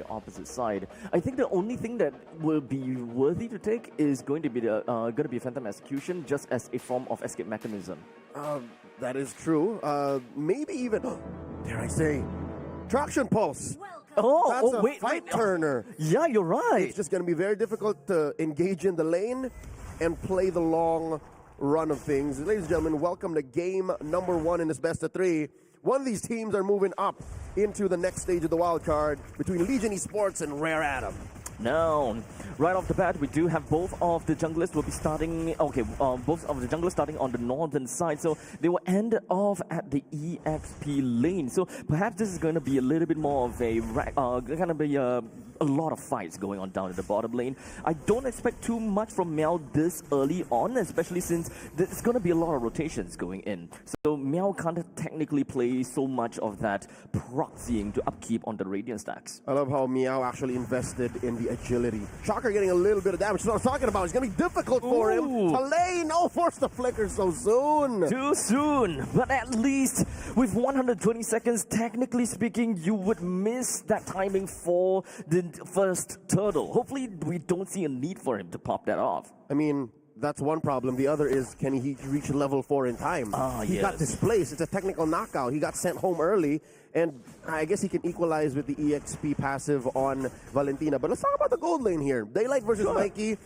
opposite side. I think the only thing that will be worthy to take is going to be Phantom Execution, just as a form of escape mechanism. That is true. Maybe even, dare I say, Traction Pulse. That's a fight turner. Yeah, you're right. It's just going to be very difficult to engage in the lane and play the long run of things. Ladies and gentlemen, welcome to game number 1 in this best of 3. One of these teams are moving up into the next stage of the wild card between Legion Esports and Rare Atom. Now, right off the bat, we do have both of the junglers will be starting. Okay, both of the junglers starting on the northern side, so they will end off at the EXP lane. So perhaps this is going to be a little bit more of a going to be a lot of fights going on down at the bottom lane. I don't expect too much from Meow this early on, especially since there's going to be a lot of rotations going in. So Meow can't technically play so much of that proxying to upkeep on the Radiant stacks. I love how Meow actually invested in the agility. Shocker getting a little bit of damage. That's what I'm talking about. It's going to be difficult for him. Lane, force the flicker so soon. Too soon. But at least with 120 seconds, technically speaking, you would miss that timing for the first turtle. Hopefully, we don't see a need for him to pop that off. I mean, that's one problem. The other is, can he reach level 4 in time? He got displaced. It's a technical knockout. He got sent home early, and I guess he can equalize with the EXP passive on Valentina. But let's talk about the gold lane here. Daylight versus Mikey.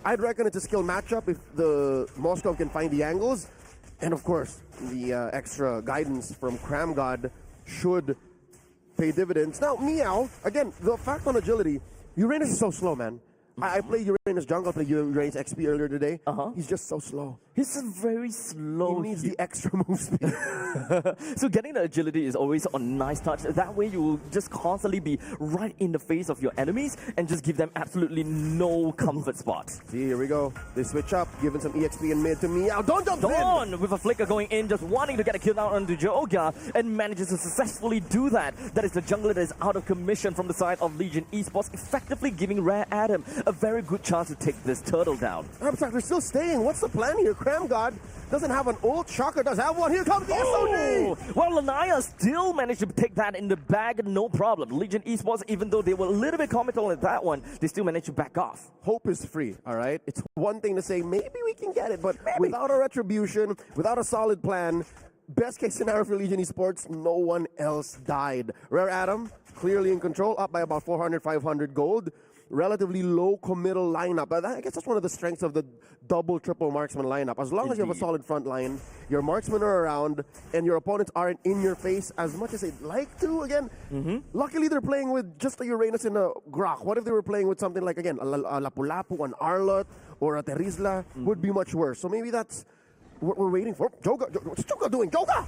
I'd reckon it's a skill matchup if the Moskov can find the angles. And of course, the extra guidance from Cram God should pay dividends. Now, Meow, again, the fact on agility, Uranus is so slow, man. I played Uranus jungle, I played Uranus XP earlier today. He's just so slow. He's very slow. He needs the extra move speed. So getting the agility is always a nice touch. That way you will just constantly be right in the face of your enemies and just give them absolutely no comfort spot. See, here we go. They switch up, giving some EXP in mid to Meow. Don't jump in! With a flicker going in, just wanting to get a kill out onto Joga, and manages to successfully do that. That is the jungler that is out of commission from the side of Legion Esports, effectively giving Rare Atom a very good chance to take this turtle down. Abstract, they're still staying. What's the plan here? Cram God doesn't have an ult. Shocker does have one. Here comes the SOD! Well, Lanaya still managed to take that in the bag, no problem. Legion Esports, even though they were a little bit comical at that one, they still managed to back off. Hope is free, all right? It's one thing to say, maybe we can get it, but without a retribution, without a solid plan, best case scenario for Legion Esports, no one else died. Rare Atom, clearly in control, up by about 400, 500 gold. Relatively low committal lineup. But I guess that's one of the strengths of the double, triple marksman lineup. As long as you have a solid front line, your marksmen are around, and your opponents aren't in your face as much as they'd like to. Again, luckily they're playing with just a Uranus and a Grok. What if they were playing with something like, again, a Lapu-Lapu, an Arlot, or a Terizla? Would be much worse. So maybe that's what we're waiting for. Joga, what's Joga doing? Joga!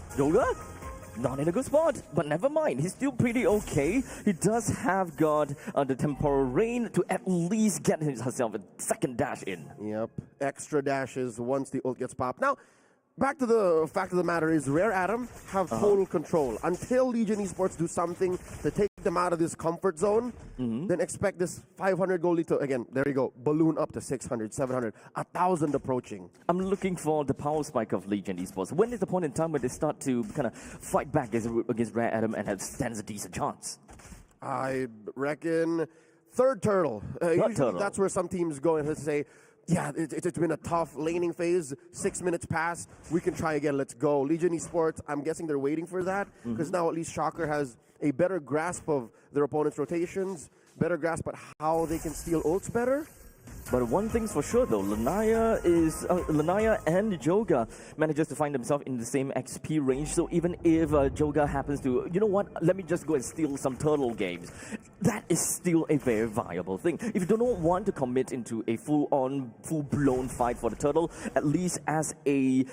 Not in a good spot, but never mind. He's still pretty okay. He does have got the temporal rain to at least get himself a second dash in. Yep, extra dashes once the ult gets popped. Now, back to the fact of the matter is, Rare Atom have total control. Until Legion Esports do something to take them out of this comfort zone, then expect this 500 goal lead to, again, there you go, balloon up to 600, 700, 1,000 approaching. I'm looking for the power spike of Legion Esports. When is the point in time where they start to kind of fight back against Rare Atom and stands a decent chance? I reckon third turtle. Usually that's where some teams go and say, yeah, it's been a tough laning phase. 6 minutes passed. We can try again. Let's go. Legion Esports, I'm guessing they're waiting for that because now at least Shocker has a better grasp of their opponent's rotations, better grasp at how they can steal ults better. But one thing's for sure, though, Lanaya and Joga manages to find themselves in the same XP range. So even if Joga happens to, you know what, let me just go and steal some turtle games, that is still a very viable thing. If you don't want to commit into a full-blown fight for the turtle, at least as a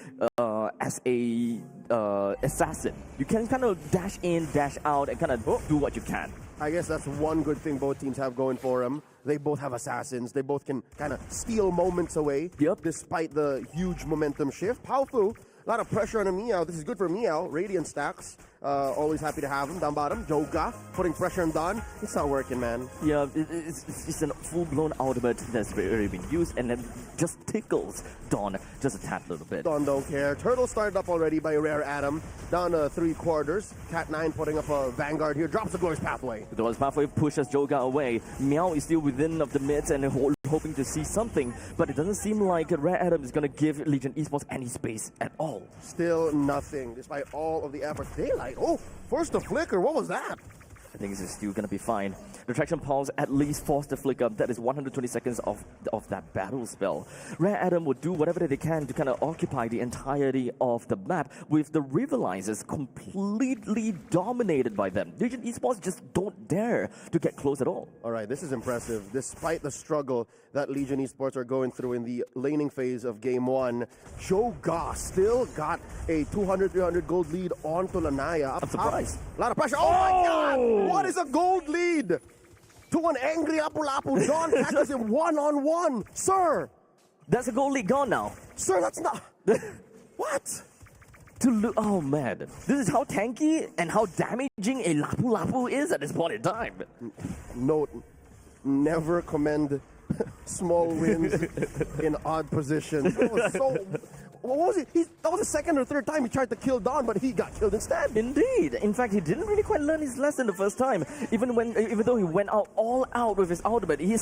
assassin, you can kind of dash in, dash out, and kind of do what you can. I guess that's one good thing both teams have going for them. They both have assassins. They both can kind of steal moments away, despite the huge momentum shift. Powerful. A lot of pressure on a Meow. This is good for Meow. Radiant stacks. Always happy to have him. Down bottom, Joga putting pressure on Don. It's not working, man. Yeah, it's a full-blown ultimate that's already been used, and then just tickles Dawn just a tad little bit. Don don't care. Turtle started up already by Rare Adam. Down to 3/4. Cat 9 putting up a Vanguard here. Drops the Glorious Pathway. The Glorious Pathway pushes Joga away. Meow is still within of the mids and hoping to see something, but it doesn't seem like Rare Adam is going to give Legion Esports any space at all. Still nothing, despite all of the efforts. Daylight, oh, forced the flicker, what was that? I think this is still going to be fine. The Traction Pulse at least forced the flicker. That is 120 seconds of that battle spell. Rare Adam would do whatever they can to kind of occupy the entirety of the map, with the Rivalizers completely dominated by them. Legion Esports just don't dare to get close at all. All right, this is impressive. Despite the struggle that Legion Esports are going through in the laning phase of Game 1, Joga still got a 200-300 gold lead onto Lanaya. I'm surprised. A lot of pressure. Oh my God! What is a gold lead? To an angry Apu-Lapu. Don catches him one-on-one. Sir! That's a gold lead gone now. Sir, that's not... What? Oh man, this is how tanky and how damaging a Lapu-Lapu is at this point in time. Note, never commend small wins in odd positions. That was so... What was it? That was the second or third time he tried to kill Don, but he got killed instead. Indeed. In fact, he didn't really quite learn his lesson the first time. Even though he went all out with his ultimate, he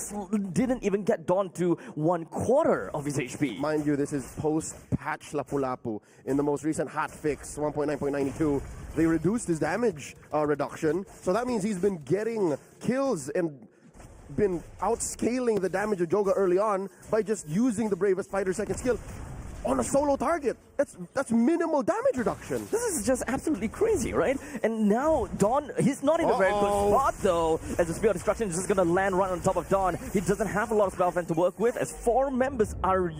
didn't even get Don to 1/4 of his HP. Mind you, this is post-patch Lapu-Lapu. In the most recent hot fix, 1.9.92, they reduced his damage reduction. So that means he's been getting kills and been outscaling the damage of Joga early on by just using the Bravest Fighter second skill on a solo target. That's minimal damage reduction. This is just absolutely crazy, right? And now Dawn, he's not in a very good spot though, as the Spear of Destruction is just going to land right on top of Dawn. He doesn't have a lot of spell defense to work with, as 4 members are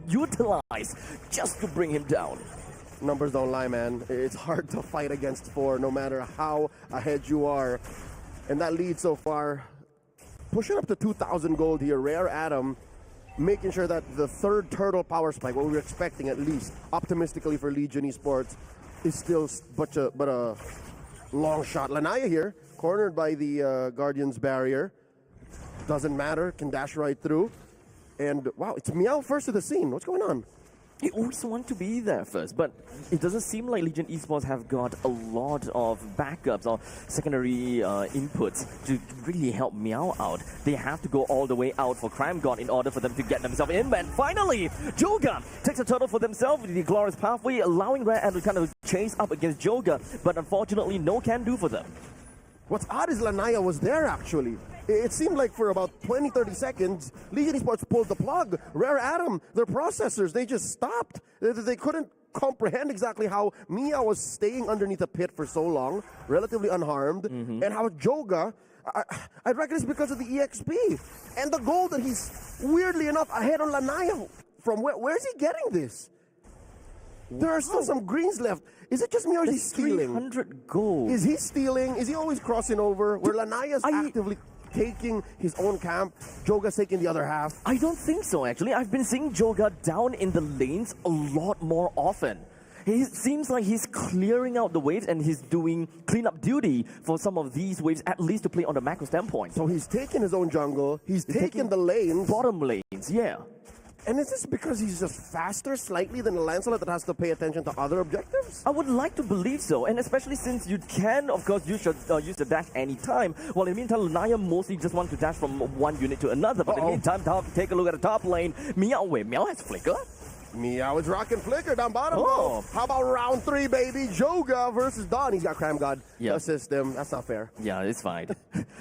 utilized just to bring him down. Numbers don't lie, man. It's hard to fight against 4 no matter how ahead you are. And that lead so far, pushing up to 2,000 gold here. Rare Adam making sure that the third turtle power spike, what we were expecting at least, optimistically for Legion Esports, is still but a long shot. Lanaya here, cornered by the Guardian's barrier. Doesn't matter, can dash right through. And wow, it's Meow first to the scene. What's going on? He always want to be there first, but it doesn't seem like Legion Esports have got a lot of backups or secondary inputs to really help Meow out. They have to go all the way out for Crime God in order for them to get themselves in. And finally, Joga takes a turtle for themselves with the Glorious Pathway, allowing Rare Adam to kind of chase up against Joga, but unfortunately no can do for them. What's odd is Lanaya was there actually. It seemed like for about 20-30 seconds, Legion Esports pulled the plug. Rare Adam, their processors, they just stopped. They couldn't comprehend exactly how Mia was staying underneath a pit for so long, relatively unharmed, and how Joga, I reckon it's because of the EXP and the gold that he's weirdly enough ahead on Lanaya. From where's he getting this? There are still some greens left. Is it just me or is he stealing? 300 gold. Is he stealing? Is he always crossing over? Where Lanaya's actively taking his own camp, Joga's taking the other half? I don't think so, actually. I've been seeing Joga down in the lanes a lot more often. He seems like he's clearing out the waves and he's doing cleanup duty for some of these waves, at least to play on the macro standpoint. So he's taking his own jungle, he's taking the lanes. Bottom lanes, yeah. And is this because he's just faster slightly than a Lancelot that has to pay attention to other objectives? I would like to believe so, and especially since you can, of course, use the dash anytime. Well, in the meantime, Lanaya mostly just wants to dash from one unit to another, but in the meantime, take a look at the top lane. Meow has Flicker. Meow is rocking Flicker down bottom. Oh. How about round 3, baby? Joga versus Don. He's got Cram God to assist him. That's not fair. Yeah, it's fine.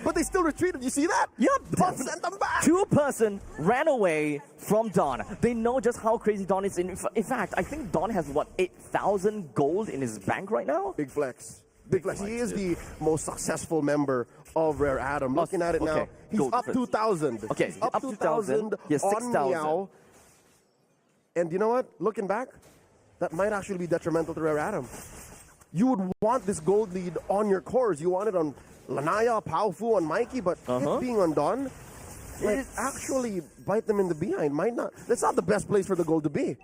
But they still retreated. You see that? Yep. But sent them back. 2-person ran away from Don. They know just how crazy Don is. In fact, I think Don has, 8,000 gold in his bank right now? Big flex. Big flex. He is the most successful member of Rare Adam. Looking at it now, he's gold up 2,000. Okay, he's up 2,000 on Meow. And you know what? Looking back, that might actually be detrimental to Rare Adam. You would want this gold lead on your cores. You want it on Lanaya, Paufu, on Mikey, but it being on Don, it actually bite them in the behind. Might not. That's not the best place for the gold to be.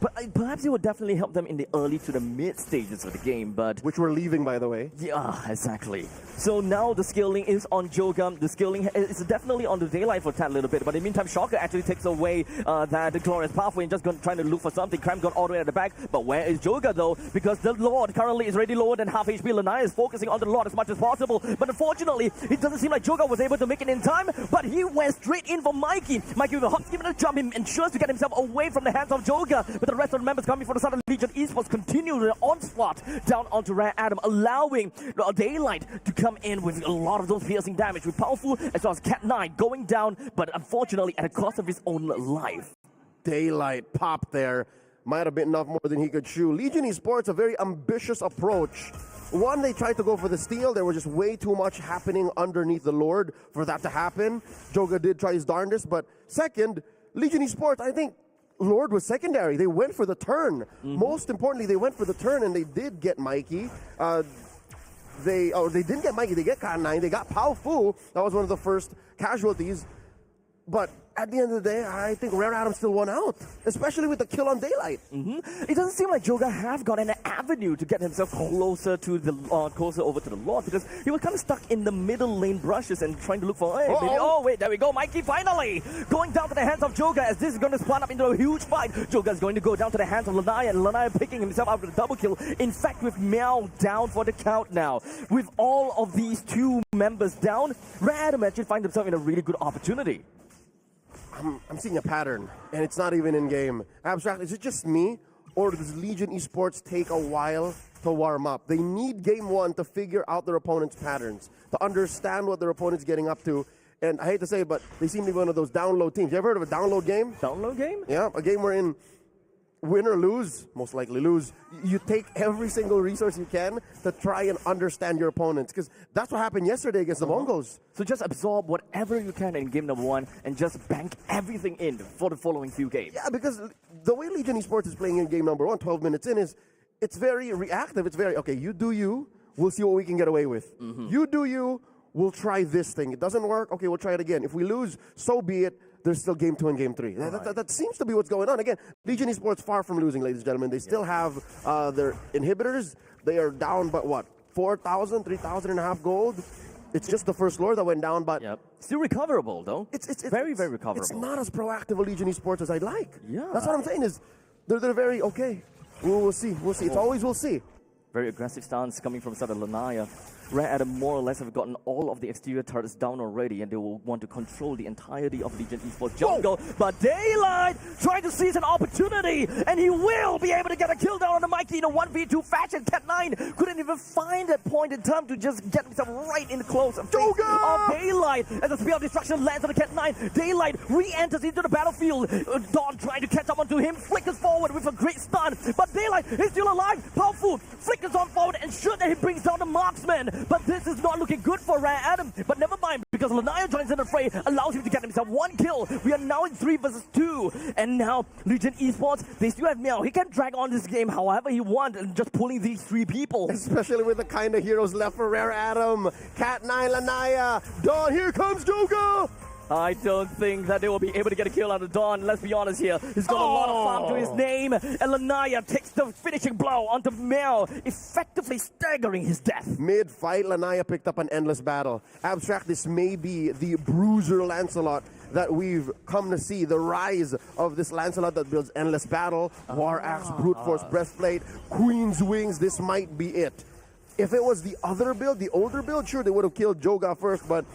But perhaps it would definitely help them in the early to the mid stages of the game, but... Which we're leaving, by the way. Yeah, exactly. So now the scaling is on Joga. The scaling is definitely on the daylight for Tad a little bit, but in the meantime, Shocker actually takes away that glorious pathway and just trying to look for something. Cram got all the way at the back, but where is Joga though? Because the Lord currently is already lower than half HP. Lanaya is focusing on the Lord as much as possible, but unfortunately, it doesn't seem like Joga was able to make it in time, but he went straight in for Mikey. Mikey with a hot skip and a jump, he ensures to get himself away from the hands of Joga, but the rest of the members coming from the Southern Legion Esports continue the onslaught down onto Rare Adam, allowing Daylight to come in with a lot of those piercing damage with Powerful as well as Cat9 going down, but unfortunately at the cost of his own life. Daylight popped there. Might have bitten off more than he could chew. Legion Esports, a very ambitious approach. One, they tried to go for the steal. There was just way too much happening underneath the Lord for that to happen. Joga did try his darndest, but second, Legion Esports, I think Lord was secondary. They went for the turn. Most importantly, they went for the turn, and they did get Mikey. They didn't get Mikey. They get Cat9. They got Pao Fu. That was one of the first casualties. But at the end of the day, I think Rare Adam still won out, especially with the kill on Daylight. It doesn't seem like Joga have got an avenue to get himself closer to the closer over to the Lord, because he was kind of stuck in the middle lane brushes and trying to look for. Hey, maybe, oh wait, there we go, Mikey finally going down to the hands of Joga as this is going to spawn up into a huge fight. Joga is going to go down to the hands of Lanaya, and Lanaya picking himself out with a double kill. In fact, with Meow down for the count now, with all of these two members down, Rare Adam actually finds himself in a really good opportunity. I'm seeing a pattern, and it's not even in game. Abstract, is it just me, or does Legion Esports take a while to warm up? They need game one to figure out their opponent's patterns, to understand what their opponent's getting up to. And I hate to say it, but they seem to be one of those download teams. You ever heard of a download game? Download game? Yeah, a game wherein win or lose, most likely lose, you take every single resource you can to try and understand your opponents. Because that's what happened yesterday against the Mongols. So just absorb whatever you can in game number one and just bank everything in for the following few games. Yeah, because the way Legion Esports is playing in game number one, 12 minutes in, is it's very reactive. It's very, okay, you do you, we'll see what we can get away with. You do you, we'll try this thing. It doesn't work, okay, we'll try it again. If we lose, so be it. There's still game 2 and game 3. Right. That seems to be what's going on. Again, Legion Esports far from losing, ladies and gentlemen. They still have their inhibitors. They are down, but what, 4,000, 3,000 and a half gold? It's just the first Lord that went down, but... Still recoverable, though. It's very, very recoverable. It's not as proactive a Legion Esports as I'd like. Yeah. That's what I'm saying is, they're very, okay, we'll see. It's always we'll see. Very aggressive stance coming from Southern Lanaya. Rare Adam more or less have gotten all of the exterior turrets down already, and they will want to control the entirety of Legion Esports jungle. But Daylight trying to seize an opportunity, and he will be able to get a kill down on the Mikey in a 1v2 fashion. Cat9 couldn't even find that point in time to just get himself right in close of Daylight. As the Spear of Destruction lands on the Cat9, Daylight re-enters into the battlefield. Dawn trying to catch up onto him, flickers forward with a great stun, but Daylight is still alive. Powerful flickers on forward, and sure that he brings down the marksman. But this is not looking good for Rare Adam. But never mind, because Lanaya joins in the fray, allows him to get himself one kill. We are now in 3 versus 2. And now, Legion Esports, they still have Meow. He can drag on this game however he wants, and just pulling these 3 people. Especially with the kind of heroes left for Rare Adam. Cat9, Lanaya, Dawn, here comes Joga! I don't think that they will be able to get a kill out of Dawn. Let's be honest here. He's got a lot of farm to his name. And Lanaya takes the finishing blow onto Mel, effectively staggering his death. Mid-fight, Lanaya picked up an endless battle. Abstract, this may be the bruiser Lancelot that we've come to see. The rise of this Lancelot that builds endless battle, War Axe, Brute Force, Breastplate, Queen's Wings. This might be it. If it was the other build, the older build, sure, they would have killed Joga first, but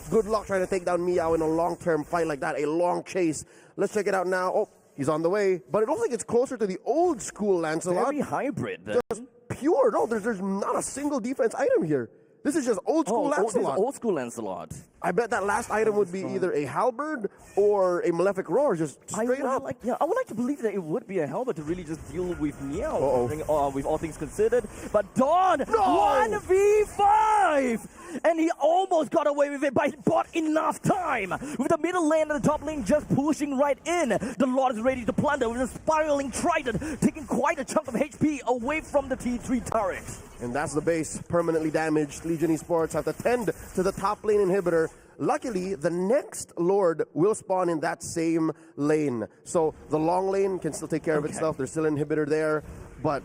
good luck trying to take down Meow in a long-term fight like that, a long chase. Let's check it out now. Oh, he's on the way. But it looks like it's closer to the old school Lancelot. Very hybrid, then. Just pure. No, there's not a single defense item here. This is just old school Lancelot. Old school Lancelot. I bet that last item would be either a halberd or a malefic roar, just straight up. I would like to believe that it would be a halberd to really just deal with Meow, with all things considered. But Dawn, 1v5! And he almost got away with it, but he bought enough time. With the middle lane and the top lane just pushing right in. The Lord is ready to plunder with a spiraling trident, taking quite a chunk of HP away from the T3 turret. And that's the base, permanently damaged. Legion Esports have to tend to the top lane inhibitor. luckily, the next Lord will spawn in that same lane. So the long lane can still take care of itself. There's still an inhibitor there, but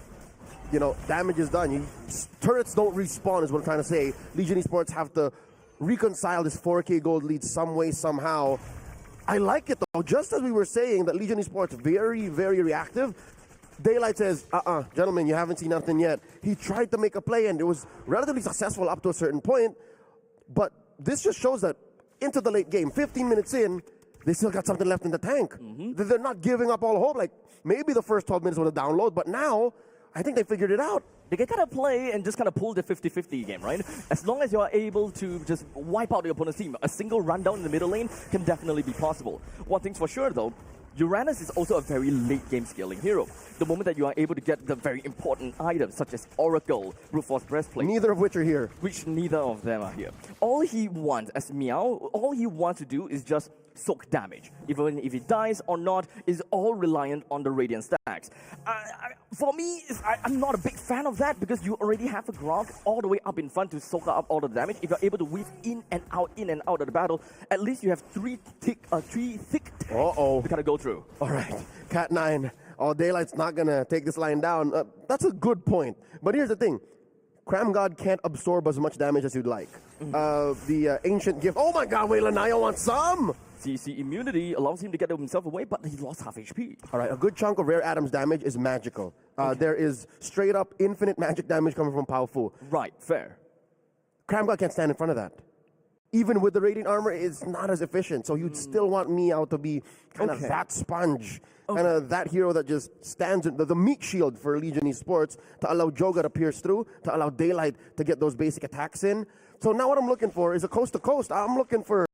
you know, damage is done. Turrets don't respawn is what I'm trying to say. Legion Esports have to reconcile this 4K gold lead some way, somehow. I like it though. Just as we were saying that Legion Esports very, very reactive, Daylight says, gentlemen, you haven't seen nothing yet. He tried to make a play and it was relatively successful up to a certain point, but this just shows that into the late game, 15 minutes in, they still got something left in the tank. They're not giving up all hope. Like, maybe the first 12 minutes was a download, but now, I think they figured it out. They can kind of play and just kind of pull the 50-50 game, right? As long as you are able to just wipe out the opponent's team, a single rundown in the middle lane can definitely be possible. One thing's for sure, though, Uranus is also a very late game scaling hero. The moment that you are able to get the very important items, such as Oracle, Brute Force Breastplate. Neither of which are here. Which neither of them are here. All he wants, as Meow, all he wants to do is just soak damage. Even if he dies or not, is all reliant on the Radiant stacks. For me, I'm not a big fan of that because you already have a Grog all the way up in front to soak up all the damage. If you're able to weave in and out of the battle, at least you have three thick tanks to kind of go through. All right, Cat 9. Daylight's not going to take this line down. That's a good point. But here's the thing. Cram God can't absorb as much damage as you'd like. The Ancient Gift. Oh my god, wait, Lanaya wants some! CC immunity allows him to get himself away, but he lost half HP. All right, a good chunk of Rare Adam's damage is magical. There is straight up infinite magic damage coming from Pao Fu. Right, fair. Cram God can't stand in front of that. Even with the Radiant Armor, it's not as efficient. So you'd still want Meow to be kind of that sponge. Kind of that hero that just stands in the meat shield for Legion Esports to allow Joga to pierce through, to allow Daylight to get those basic attacks in. So now what I'm looking for is a coast-to-coast. I'm looking for,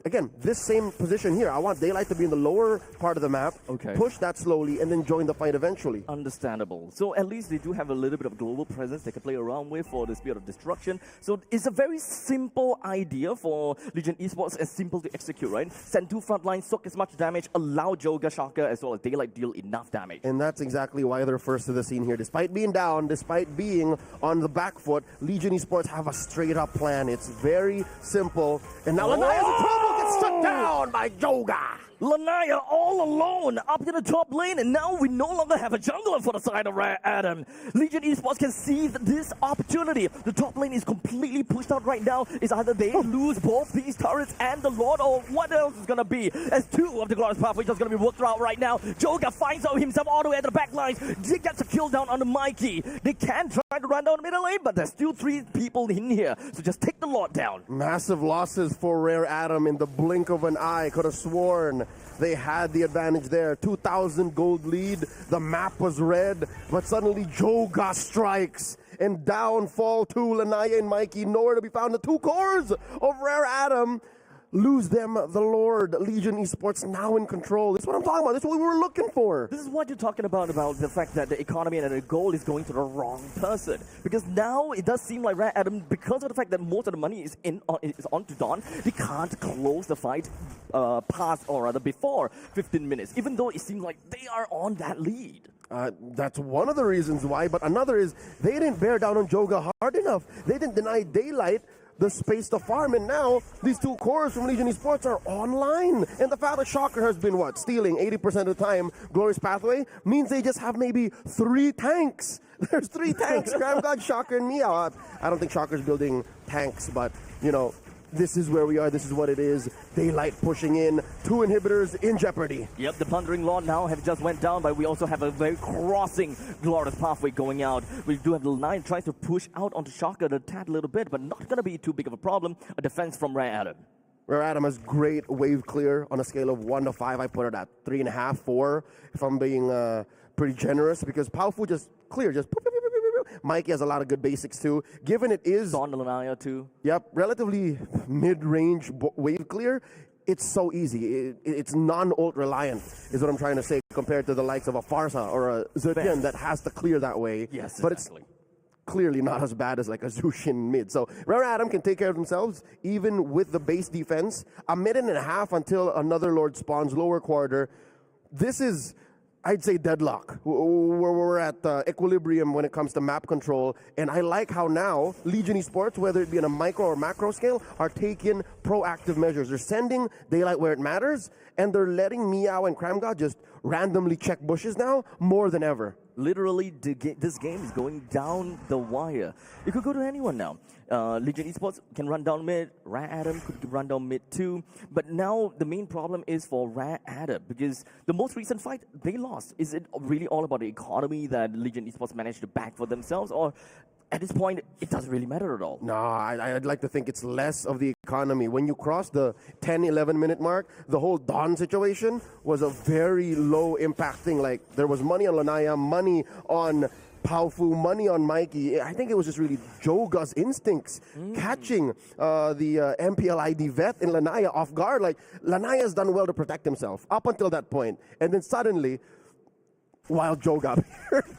again, this same position here. I want Daylight to be in the lower part of the map, push that slowly, and then join the fight eventually. Understandable. So at least they do have a little bit of global presence they can play around with for the Spirit of Destruction. So it's a very simple idea for Legion Esports and simple to execute, right? Send two front lines, soak as much damage, allow Joga, Shaka, as well as Daylight deal enough damage. And that's exactly why they're first to the scene here. Despite being down, despite being on the back foot, Legion Esports have a straight-up plan. It's very simple. And now Lanaya's in trouble, gets struck down by Joga. Lanaya all alone up in the top lane, and now we no longer have a jungler for the side of Rare Adam. Legion Esports can seize this opportunity. The top lane is completely pushed out right now. It's either they lose both these turrets and the Lord, or what else is going to be, as two of the Glorious Pathways are going to be worked out right now. Joga finds out himself all the way at the back lines. He gets a kill down on the Mikey. They can try to run down the middle lane, but there's still three people in here, so just take the Lord down. Massive losses for Rare Adam in the blink of an eye. Could have sworn they had the advantage there. 2,000 gold lead. The map was red, but suddenly Joga strikes. And down fall to Lanaya and Mikey. Nowhere to be found. The two cores of Rare Adam lose them, the Lord. Legion Esports now in control. This is what I'm talking about. This is what we were looking for. This is what you're talking about the fact that the economy and the goal is going to the wrong person. Because now it does seem like Rare Adam, because of the fact that most of the money is on to Dawn, they can't close the fight past, or rather before 15 minutes, even though it seems like they are on that lead. That's one of the reasons why, but another is they didn't bear down on Joga hard enough. They didn't deny Daylight the space to farm, and now these two cores from Legion Esports are online. And the fact that Shocker has been, stealing 80% of the time, Glorious Pathway, means they just have maybe 3 tanks. There's 3 tanks, Cram God, Shocker, and Meow. I don't think Shocker's building tanks, but, you know, this is where we are. This is what it is. Daylight pushing in. 2 inhibitors in jeopardy. Yep, the Plundering Lord now have just went down, but we also have a very crossing Glorious Pathway going out. We do have the Nine tries to push out onto Shaka a tad little bit, but not going to be too big of a problem. A defense from Rare Adam. Rare Adam has great wave clear on a scale of 1 to 5. I put it at 3.5, 4, if I'm being pretty generous, because Pao Fu just clear, just poof, poof, poof, poof, poof. Mikey has a lot of good basics too. Given it is Dawn Lanaya too. Yep, relatively mid-range wave clear. It's so easy. It's non-ult reliant, is what I'm trying to say, compared to the likes of a Farsa or a Zertian that has to clear that way. Yes, but exactly. It's clearly not as bad as like a Zushin mid. So Rare Adam can take care of themselves, even with the base defense. A minute and a half until another Lord spawns lower quarter. This is I'd say deadlock. We're at equilibrium when it comes to map control, and I like how now Legion Esports, whether it be on a micro or macro scale, are taking proactive measures. They're sending daylight where it matters, and they're letting Meow and CramGod just randomly check bushes now more than ever. Literally, this game is going down the wire. It could go to anyone now. Legion Esports can run down mid. Adam could run down mid too. But now the main problem is for Adam because the most recent fight they lost. Is it really all about the economy that Legion Esports managed to back for themselves, or at this point, it doesn't really matter at all? No, I'd like to think it's less of the economy. When you cross the 10, 11-minute mark, the whole Dawn situation was a very low impacting. Like, there was money on Lanaya, money on Paufu, money on Mikey. I think it was just really Joga's instincts catching the MPLID vet in Lanaya off guard. Like, Lanaya's done well to protect himself up until that point. And then suddenly, Wild Joe got hurt.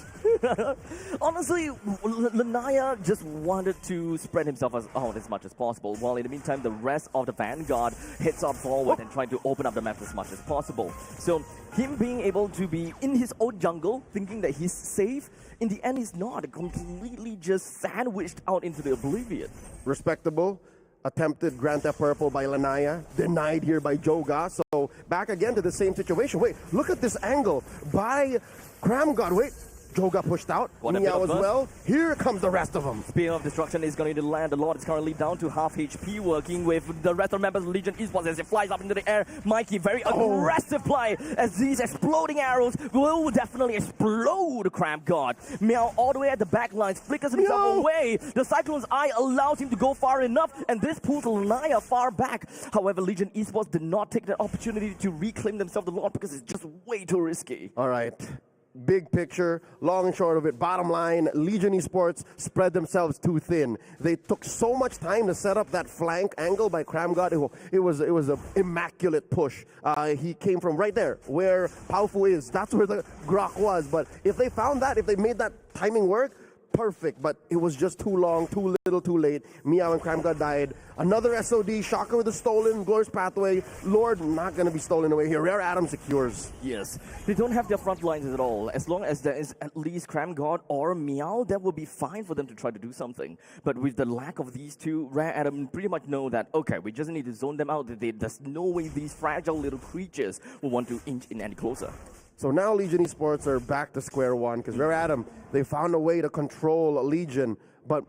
Honestly, Lanaya just wanted to spread himself out as much as possible, while in the meantime, the rest of the Vanguard hits up forward and trying to open up the map as much as possible. So him being able to be in his own jungle, thinking that he's safe, in the end he's not, completely just sandwiched out into the oblivion. Respectable. Attempted Grand Theft Purple by Lanaya, denied here by Joga. So back again to the same situation. Wait, look at this angle by CramGod. Wait, Joga pushed out. Meow as well. Here comes the rest of them. Spear of Destruction is going to land. The Lord is currently down to half HP, working with the rest of the members of Legion Esports as it flies up into the air. Mikey, very aggressive play as these exploding arrows will definitely explode CramGod. Meow all the way at the back lines, flickers himself away. The Cyclone's Eye allows him to go far enough, and this pulls Lanaya far back. However, Legion Esports did not take the opportunity to reclaim themselves the Lord because it's just way too risky. All right. Big picture, long and short of it, bottom line, Legion Esports spread themselves too thin. They took so much time to set up that flank angle by CramGod. It was an immaculate push. He came from right there where Paufu is. That's where the Grok was. But if they found that, if they made that timing work, perfect, but it was just too long, too little, too late. Meow and CramGod died. Another SOD, Shocker with a stolen, Glorious Pathway. Lord not going to be stolen away here. Rare Adam secures. Yes, they don't have their front lines at all. As long as there is at least CramGod or Meow, that will be fine for them to try to do something. But with the lack of these two, Rare Adam pretty much know that, okay, we just need to zone them out. There's no way these fragile little creatures will want to inch in any closer. So now Legion Esports are back to square one because Rare Adam, they found a way to control Legion. But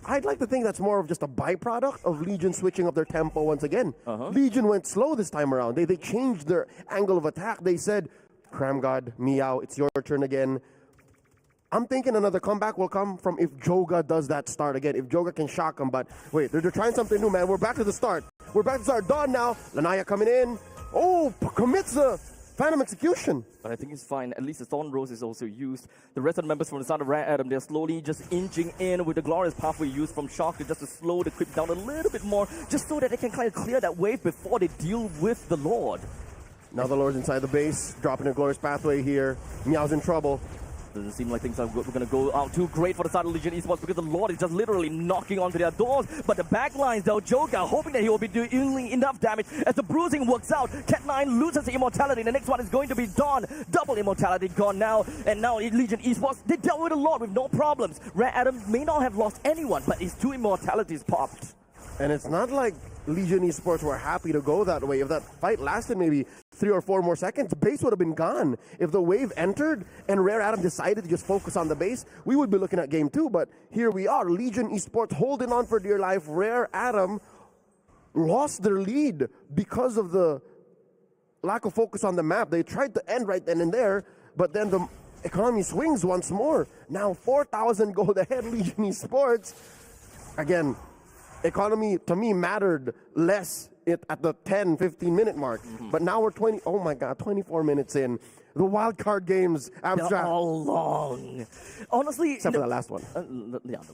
I'd like to think that's more of just a byproduct of Legion switching up their tempo once again. Legion went slow this time around. They changed their angle of attack. They said, CramGod, Meow, it's your turn again. I'm thinking another comeback will come from if Joga does that start again, if Joga can shock them. But wait, they're trying something new, man. We're back to the start. We're back to start. Dawn now. Lanaya coming in. Oh, commits the Phantom Execution. But I think it's fine. At least the Thorn Rose is also used. The rest of the members from the side of Rare Adam, they're slowly just inching in with the Glorious Pathway used from Shock just to slow the creep down a little bit more, just so that they can kind of clear that wave before they deal with the Lord. Now the Lord's inside the base, dropping a Glorious Pathway here. Meow's in trouble. Doesn't seem like things are going to go out too great for the side of Legion Esports because the Lord is just literally knocking onto their doors. But the backlines, though, Joga hoping that he will be doing enough damage as the bruising works out. Cat9 loses the immortality. The next one is going to be Dawn. Double immortality gone now. And now Legion Esports, they dealt with the Lord with no problems. Rare Adam may not have lost anyone, but his two immortalities popped. And it's not like Legion Esports were happy to go that way. If that fight lasted maybe 3 or 4 more seconds, base would have been gone. If the wave entered and Rare Adam decided to just focus on the base, we would be looking at game 2. But here we are, Legion Esports holding on for dear life. Rare Adam lost their lead because of the lack of focus on the map. They tried to end right then and there, but then the economy swings once more. Now 4,000 gold ahead, Legion Esports. Again, economy to me mattered less at the 10, 15-minute mark. But now we're 24 minutes in. The wild card games, abstract. They're all long. Honestly, except for the last one.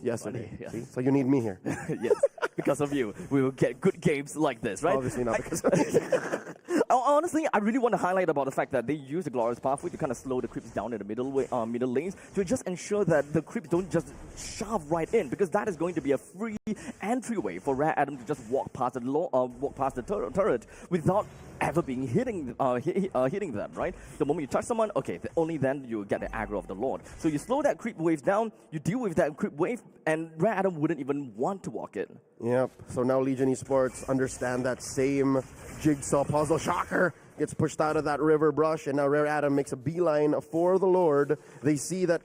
Yesterday. Yeah. See? So you need me here. Yes, because of you, we will get good games like this, right? Obviously not because of me. Honestly, I really want to highlight about the fact that they use the glorious pathway to kind of slow the creeps down in the middle lanes to just ensure that the creeps don't just shove right in, because that is going to be a free entryway for Rare Adam to just walk past the turret without ever being hitting them, right? The moment you touch someone, okay, only then you get the aggro of the Lord. So you slow that creep wave down, you deal with that creep wave, and Rare Adam wouldn't even want to walk in. Yep. So now Legion Esports understand that same jigsaw puzzle. Shocker gets pushed out of that river brush, and now Rare Adam makes a beeline for the Lord. They see that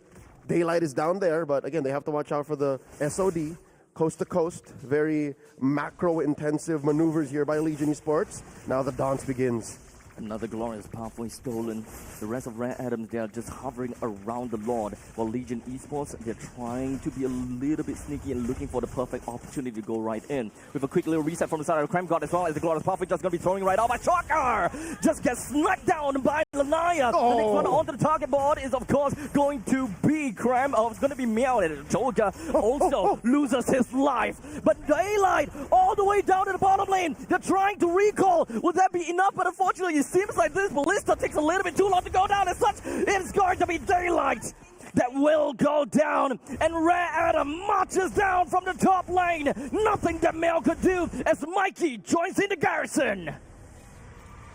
Daylight is down there, but again, they have to watch out for the SOD. Coast to coast, very macro-intensive maneuvers here by Legion Esports. Now the dance begins. Another glorious pathway stolen. The rest of Rare Adams, they are just hovering around the Lord, while Legion Esports, they're trying to be a little bit sneaky and looking for the perfect opportunity to go right in. With a quick little reset from the side of the Crime God as well as the glorious pathway just going to be throwing right out. But Shocker just gets smacked down by Lanaya. The next one onto the target board is, of course, going to be Crime. It's going to be Meow. And Joga also loses his life. But Daylight all the way down to the bottom lane. They're trying to recall. Would that be enough? But unfortunately, it seems like this ballista takes a little bit too long to go down. As such, it's going to be Daylight that will go down, and Rare Adam marches down from the top lane. Nothing that Mel could do as Mikey joins in the garrison.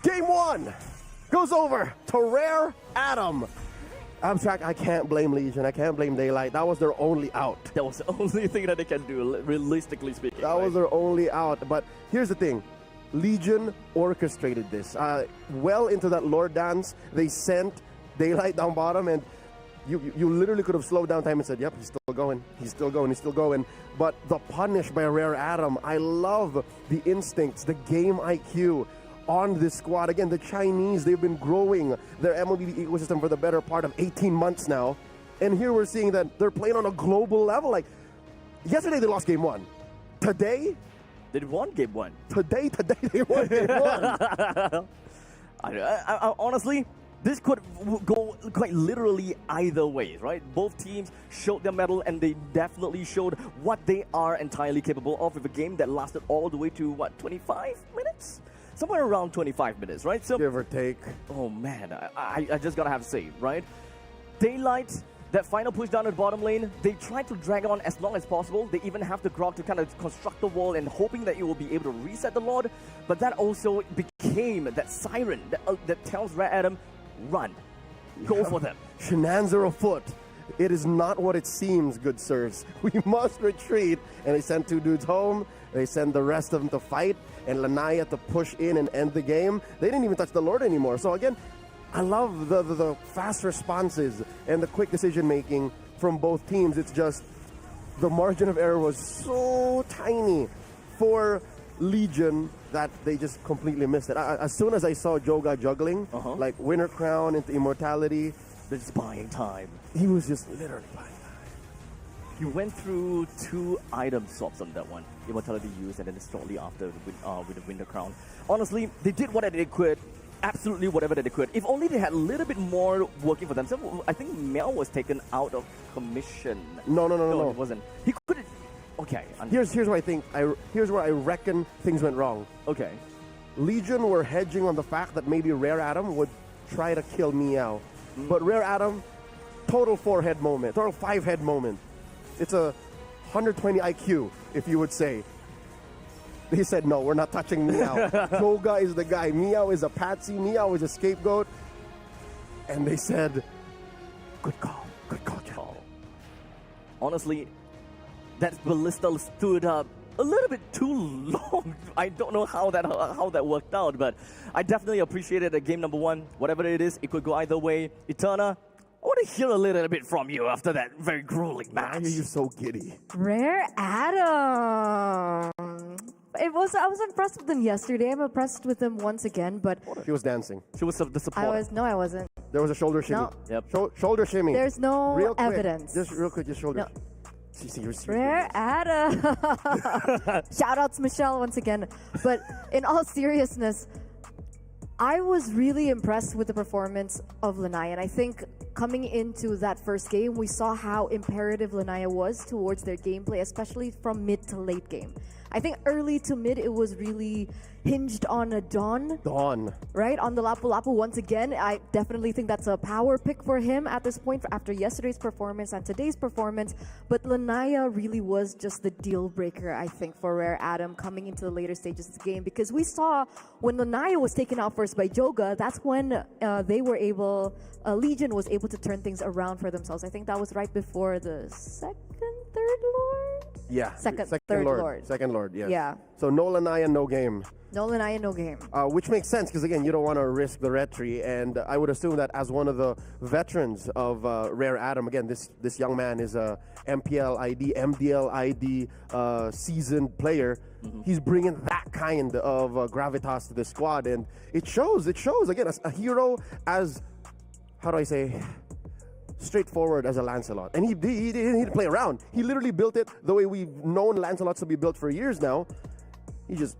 Game 1 goes over to Rare Adam. Abstract, I can't blame Legion. I can't blame Daylight. That was their only out. That was the only thing that they can do, realistically speaking. That was their only out. But here's the thing. Legion orchestrated this. Well into that Lord dance, they sent Daylight down bottom, and you literally could have slowed down time and said, yep, he's still going, he's still going, he's still going. But the punish by Rare Adam, I love the instincts, the game IQ on this squad. Again, the Chinese, they've been growing their MLB ecosystem for the better part of 18 months now. And here we're seeing that they're playing on a global level. Like, yesterday they lost game 1. Today, they won game 1. Today they won game 1. I honestly, this could go quite literally either way, right? Both teams showed their mettle, and they definitely showed what they are entirely capable of with a game that lasted all the way to, what, 25 minutes? Somewhere around 25 minutes, right? So, give or take. Oh, man, I just gotta have to say, right? Daylight, that final push down at the bottom lane, they tried to drag on as long as possible. They even have the Grog to kind of construct the wall and hoping that it will be able to reset the Lord. But that also became that siren that tells Rare Adam, run. Go for them. Shenanigans are afoot. It is not what it seems, good sirs. We must retreat. And they send 2 dudes home. They send the rest of them to fight. And Lanaya to push in and end the game. They didn't even touch the Lord anymore. So again, I love the fast responses and the quick decision-making from both teams. It's just the margin of error was so tiny for Legion that they just completely missed it. As soon as I saw Joga juggling, like Winter Crown into Immortality, they're just buying time. He was just literally buying time. He went through 2 item swaps on that one. Immortality used, and then shortly after with the Winter Crown. Honestly, they did what they could. Absolutely whatever that they could. If only they had a little bit more working for themselves. I think Mel was taken out of commission. No. It wasn't. He couldn't. Okay. Here's what I think. Here's where I reckon things went wrong. Okay. Legion were hedging on the fact that maybe Rare Adam would try to kill Meow. But Rare Adam, total 4-head moment, total 5-head moment. It's a 120 IQ, if you would say. They said, no, we're not touching Meow. Joga is the guy. Meow is a patsy. Meow is a scapegoat. And they said, good call, Joe. Honestly, that ballista stood up a little bit too long. I don't know how that worked out, but I definitely appreciated game number 1. Whatever it is, it could go either way. Eterna, I want to hear a little bit from you after that very grueling match. Why are you so giddy? Rare Adam. I was impressed with them yesterday. I'm impressed with them once again, but She was dancing. She was the support. I wasn't. There was a shoulder shimmy. No. Yep. Shoulder shimmy. There's no Real quick. evidence. Just real quick, just shoulder. No. See, Rare Adam. Shout out to Michelle once again. But in all seriousness, I was really impressed with the performance of Lanaya. And I think coming into that first game, we saw how imperative Lanaya was towards their gameplay, especially from mid to late game. I think early to mid, it was really hinged on a Dawn. Right? On the Lapu Lapu once again. I definitely think that's a power pick for him at this point after yesterday's performance and today's performance. But Lanaya really was just the deal breaker, I think, for Rare Adam coming into the later stages of the game. Because we saw when Lanaya was taken out first by Joga, that's when Legion was able to turn things around for themselves. I think that was right before the third Lord? Yeah. Second, third Lord. Second Lord, yes. Yeah. So no Lanaya, no game. No Lanaya, no game. Which makes sense because, again, you don't want to risk the retry. And I would assume that as one of the veterans of Rare Adam, again, this young man is a MPL ID, MDL ID seasoned player. He's bringing that kind of gravitas to the squad. And it shows. Again, as a hero, as, how do I say, straightforward as a Lancelot. And he didn't play around. He literally built it the way we've known Lancelots to be built for years now. He just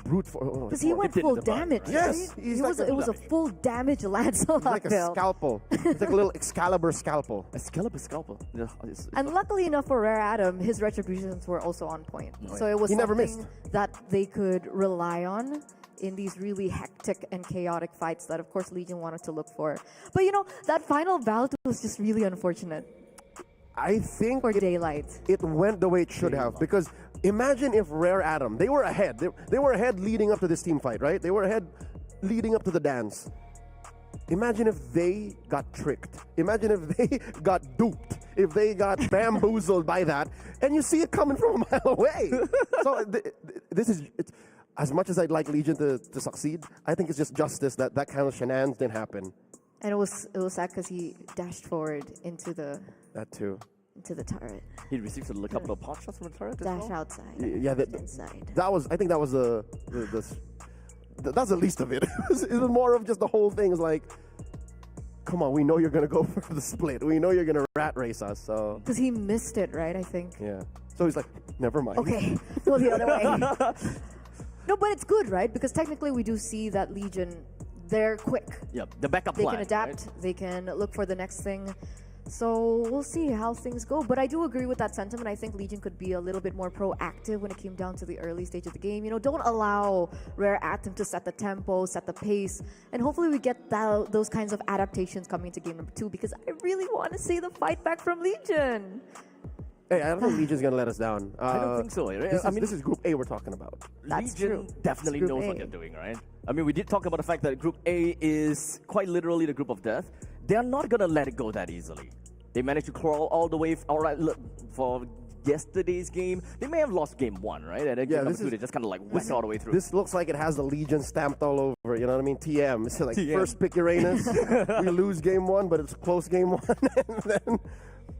brute for. Because he went full damage. Right? Yes, right? It was a full damage Lancelot like a build. scalpel. It's like a little Excalibur scalpel. Excalibur scalpel. Yeah, And luckily enough for Rare Adam, his retributions were also on point. So it was He never something missed. that they could rely on in these really hectic and chaotic fights that, of course, Legion wanted to look for. But that final bout was just really unfortunate I think for Daylight. it went the way it should have, because imagine if Rare Adam, they were ahead. They were ahead leading up to this team fight, right? They were ahead leading up to the dance. Imagine if they got tricked. Imagine if they got duped. If they got bamboozled by that, and you see it coming from a mile away. So this is... As much as I'd like Legion to succeed, I think it's just justice that kind of shenanigans didn't happen. And it was sad because he dashed forward into the turret. He received a couple of pot shots from the turret as Dash well. outside. Yeah, inside. I think that was that's the least of it. It was more of just the whole thing is like, come on, we know you're gonna go for the split. We know you're gonna rat race us. So Because he missed it, right? I think. yeah. So he's like, never mind. Okay, go the other way. No, but it's good, right? Because technically we do see that Legion, they're quick. Yep, the backup They plan. can adapt. Right? They can look for the next thing. So we'll see how things go. But I do agree with that sentiment. I think Legion could be a little bit more proactive when it came down to the early stage of the game. Don't allow Rare Atom to set the tempo, set the pace. And hopefully we get those kinds of adaptations coming into game number 2, because I really want to see the fight back from Legion. Hey, I don't think Legion's gonna let us down. I don't think so. This is Group A we're talking about. That's Legion true. definitely It's Group knows what A. they're doing, right? I mean, we did talk about the fact that Group A is quite literally the group of death. They're not gonna let it go that easily. They managed to crawl all the way. All right, look, for yesterday's game, they may have lost game 1, right? And then game number 2, they just kind of went all the way through. This looks like it has the Legion stamped all over. You know what I mean? TM. It's like TM. first pick Uranus. We lose game 1, but it's close game 1, and then.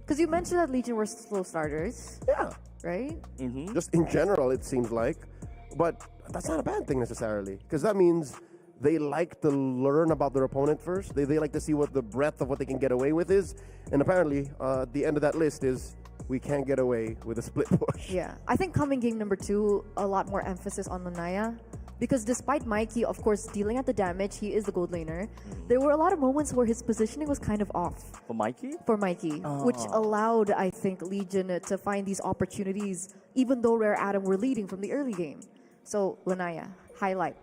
Because you mentioned that Legion were slow starters, Yeah. right? Just in general, it seems like. But that's not a bad thing necessarily, because that means they like to learn about their opponent first. They like to see what the breadth of what they can get away with is. And apparently, the end of that list is we can't get away with a split push. Yeah. I think coming game number 2, a lot more emphasis on Lanaya. Because despite Mikey, of course, dealing at the damage, he is the gold laner. There were a lot of moments where his positioning was kind of off. For Mikey? For Mikey, which allowed, I think, Legion to find these opportunities, even though Rare Adam were leading from the early game. So, Lanaya, highlight.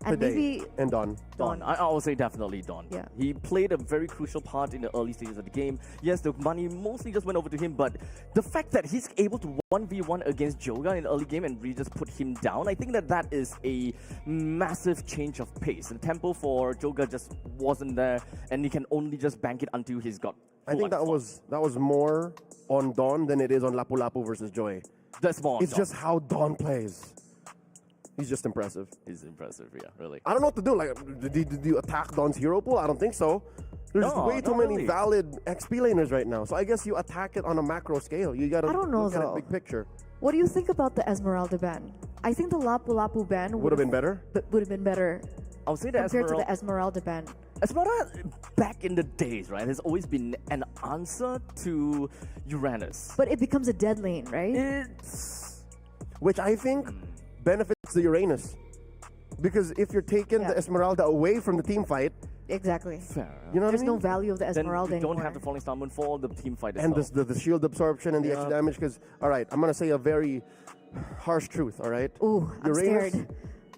And Today. maybe And Don. Don. I would say definitely Don. Yeah. He played a very crucial part in the early stages of the game. Yes, the money mostly just went over to him, but the fact that he's able to 1v1 against Joga in the early game and really just put him down, I think that is a massive change of pace. And tempo for Joga just wasn't there, and he can only just bank it until he's got I think that was more on Don than it is on Lapu Lapu versus Joy. That's more on It's Don. just how Don plays. He's just impressive. He's impressive, yeah, really. I don't know what to do. Like, did you attack Don's hero pool? I don't think so. There's No, way too not many really. valid XP laners right now. So I guess you attack it on a macro scale. You gotta I don't know, look at though. it big picture. what do you think about the Esmeralda ban? I think the Lapu Lapu ban Would have been better. would have been better I would say that compared to the Esmeralda ban. Esmeralda, back in the days, right, has always been an answer to Uranus. But it becomes a dead lane, right? It's... Which I think benefits the Uranus. Because if you're taking Yeah. the Esmeralda away from the team fight, Exactly. Fair. You know what There's I mean? no value of the Then Esmeralda you don't anymore. have the Falling Star Moon for the team fight And itself. the shield absorption and the extra damage. Because, all right, I'm going to say a very harsh truth, all right? Ooh, I'm Uranus, scared.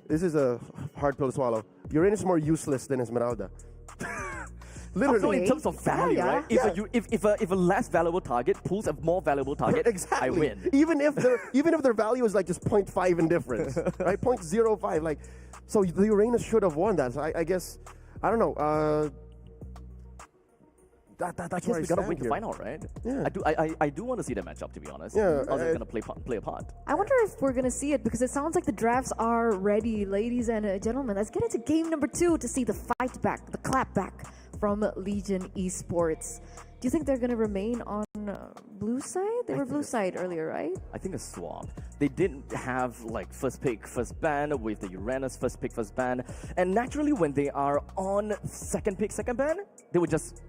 this is a hard pill to swallow. Uranus is more useless than Esmeralda. Literally. So in terms of value, Yeah, right? yeah. If a less valuable target pulls a more valuable target, Exactly. I win. Even if their value is like just 0.5 in difference, right? 0.05. Like, so the Uranus should have won that. So I guess, I don't know. That's I guess where I we gotta stand wait to here. find out, right? Yeah. I do want to see that matchup, to be honest. Yeah, How's it gonna play a part? I wonder if we're gonna see it because it sounds like the drafts are ready, ladies and gentlemen. Let's get into game number 2 to see the fight back, the clap back from Legion Esports. Do you think they're gonna remain on blue side? They were blue side earlier, right? I think a swap. They didn't have like first pick, first ban with the Uranus first pick, first ban, and naturally when they are on second pick, second ban, they would just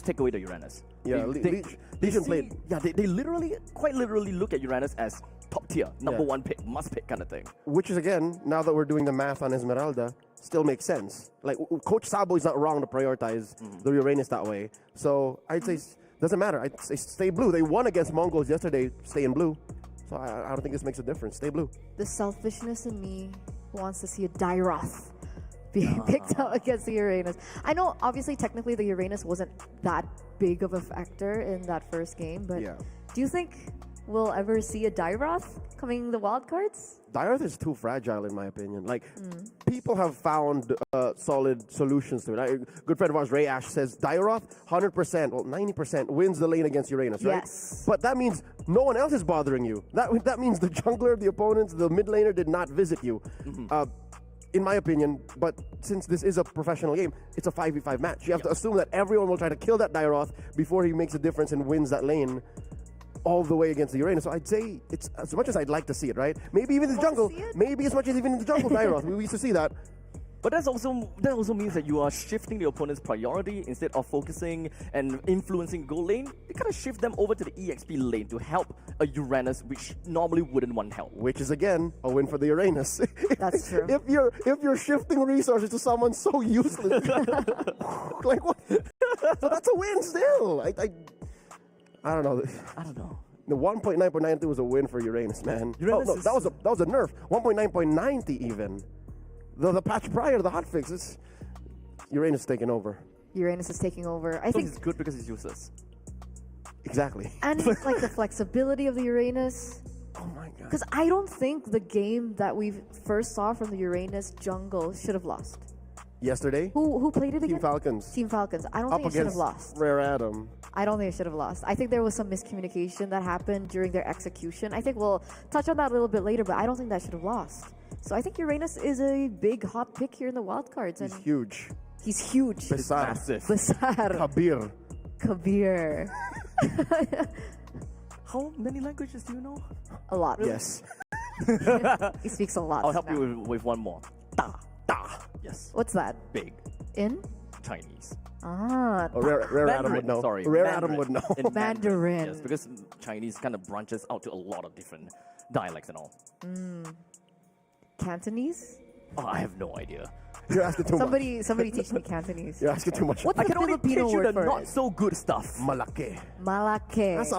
take away the Uranus. Yeah, Legion see- played. Yeah, they literally, quite literally look at Uranus as top tier, number Yeah. one pick, must pick kind of thing. Which is, again, now that we're doing the math on Esmeralda, still makes sense. Like, Coach Sabo is not wrong to prioritize the Uranus that way. So I'd say, doesn't matter. I'd say stay blue. They won against Mongols yesterday, stay in blue. So I don't think this makes a difference. Stay blue. The selfishness in me wants to see a Dairoth being picked up against the Uranus. I know, obviously, technically, the Uranus wasn't that big of a factor in that first game, but Yeah. do you think we'll ever see a Dairoth coming the wild cards? Dioth is too fragile, in my opinion. Like, people have found solid solutions to it. A good friend of ours, Ray Ash, says Dioth, 100%, well, 90% wins the lane against Uranus, right? Yes. But that means no one else is bothering you. That means the jungler, the opponents, the mid laner did not visit you. In my opinion, but since this is a professional game, it's a 5v5 match. You have to assume that everyone will try to kill that Dioth before he makes a difference and wins that lane all the way against the Uranus. So I'd say it's as much as I'd like to see it, right? Maybe even in the jungle. see it? Maybe as much as even in the jungle, Dioth. We used to see that. But that also means that you are shifting the opponent's priority instead of focusing and influencing goal lane. You kind of shift them over to the EXP lane to help a Uranus, which normally wouldn't want help. Which is again a win for the Uranus. That's true. If you're shifting resources to someone so useless, like what? So that's a win still. I don't know. I don't know. The 1.9.92 was a win for Uranus, man. Uranus oh, no, is- that was a nerf. 1.9.90 even. The patch prior to the hotfix, it's Uranus taking over. Uranus is taking over. I So think, it's good because it's useless. Exactly. and like the flexibility of the Uranus. Oh my god. Because I don't think the game that we first saw from the Uranus jungle should have lost. Yesterday, Who played it again? Team Falcons Team Falcons. I don't up think it should have against lost. Rare Adam. I don't think it should have lost. I think there was some miscommunication that happened during their execution. I think we'll touch on that a little bit later, but I don't think that should have lost. So I think Uranus is a big hot pick here in the wildcards, and He's huge. he's huge. Besar. Massive. Basar, Kabir. Kabir, How many languages do you know? a lot. Yes. He speaks a lot. I'll help now. you with one more. Da. Yes. What's that? Big. In? Chinese. Ah, Oh, Rare Adam would know. Sorry. Rare Mandarin. Adam would know. In Mandarin. Yes, because Chinese kind of branches out to a lot of different dialects and all. Cantonese? Oh, I have no idea. You're asking too much. Somebody teach me Cantonese. You're asking too much. What's I the can only Filipino teach you word the for not it? so good stuff. Malake. Malake. That's a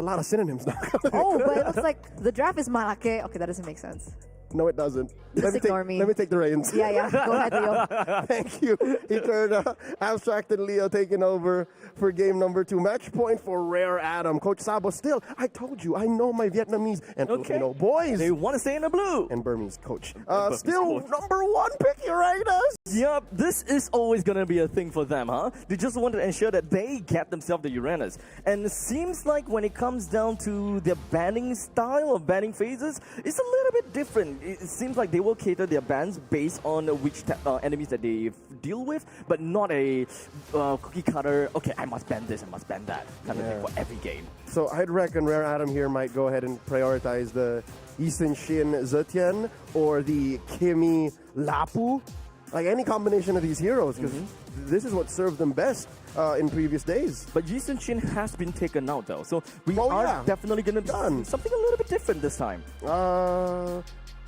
lot of synonyms now. Oh, but it looks like the draft is Malake. Okay, that doesn't make sense. No, it doesn't. Ignore me. Let me take the reins. Yeah. Go ahead, Leo. Thank you, Eterna. Abstract and Leo taking over for game number 2. Match point for Rare Adam. Coach Sabo, still, I told you, I know my Vietnamese and Filipino boys. They want to stay in the blue. And Burmese coach. Burmese Still coach. number 1 pick, Uranus. Yep, this is always gonna be a thing for them, huh? They just want to ensure that they get themselves the Uranus. And it seems like when it comes down to their banning style or banning phases, it's a little bit different. It seems like they will cater their bans based on which enemies that they deal with, but not a cookie cutter, okay, I must ban this, I must ban that kind of thing for every game. So I'd reckon Rare Adam here might go ahead and prioritize the Eason Shin Zetian or the Kimi Lapu. Like any combination of these heroes, because this is what served them best in previous days. But Yi Sun Shin has been taken out though, so we Oh, are yeah. definitely gonna Done. do something a little bit different this time.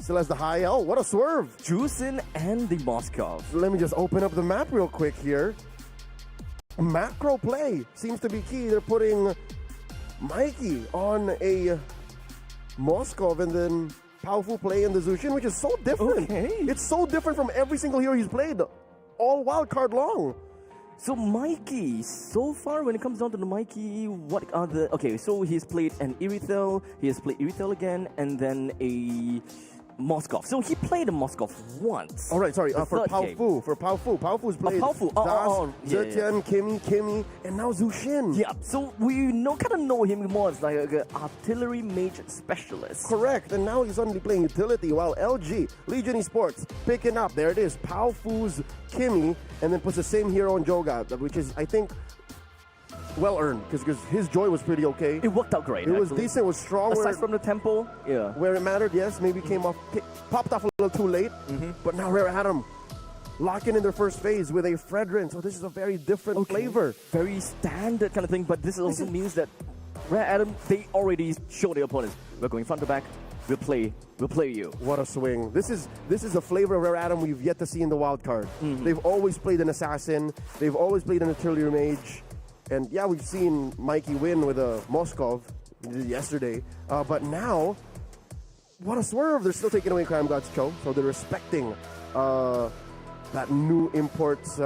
Still has the high L. What a swerve. Juicin and the Moskov. Let me just open up the map real quick here. Macro play seems to be key. They're putting Mikey on a Moskov and then powerful play in the Zushin, which is so different. Okay. It's so different from every single hero he's played, all wild card long. So Mikey, so far when it comes down to the Mikey, what are the... Okay, so he's played an Irithel, he has played Irithel again, and then a Moskov. So he played a Moskov once. All right, sorry, The for third Pao game. Fu. For Pao Fu. Pao Fu's played Pao Fu. Das, Yeah, Zetian, Kimi, and now Zushin. Yeah, so we kind of know him more as like an artillery mage specialist. Correct, and now he's suddenly playing utility while LG, Legion Esports, picking up, there it is, Pao Fu's Kimi, and then puts the same hero on Joga, which is, I think, well earned, because his joy was pretty okay. It worked out great. It was actually. decent, it was strong. Aside from the tempo, yeah. Where it mattered, yes, maybe popped off a little too late, but now Rare Atom locking in their first phase with a Fredrin, so this is a very different flavor. Very standard kind of thing, but this also means that Rare Atom, they already show their opponents, we're going front to back, we'll play you. What a swing. This is a flavor of Rare Atom we've yet to see in the wild card. They've always played an assassin, they've always played an artillery mage, and yeah, we've seen Mikey win with a Moskov yesterday, but now, what a swerve. They're still taking away Crime God's Cho, so they're respecting that new imports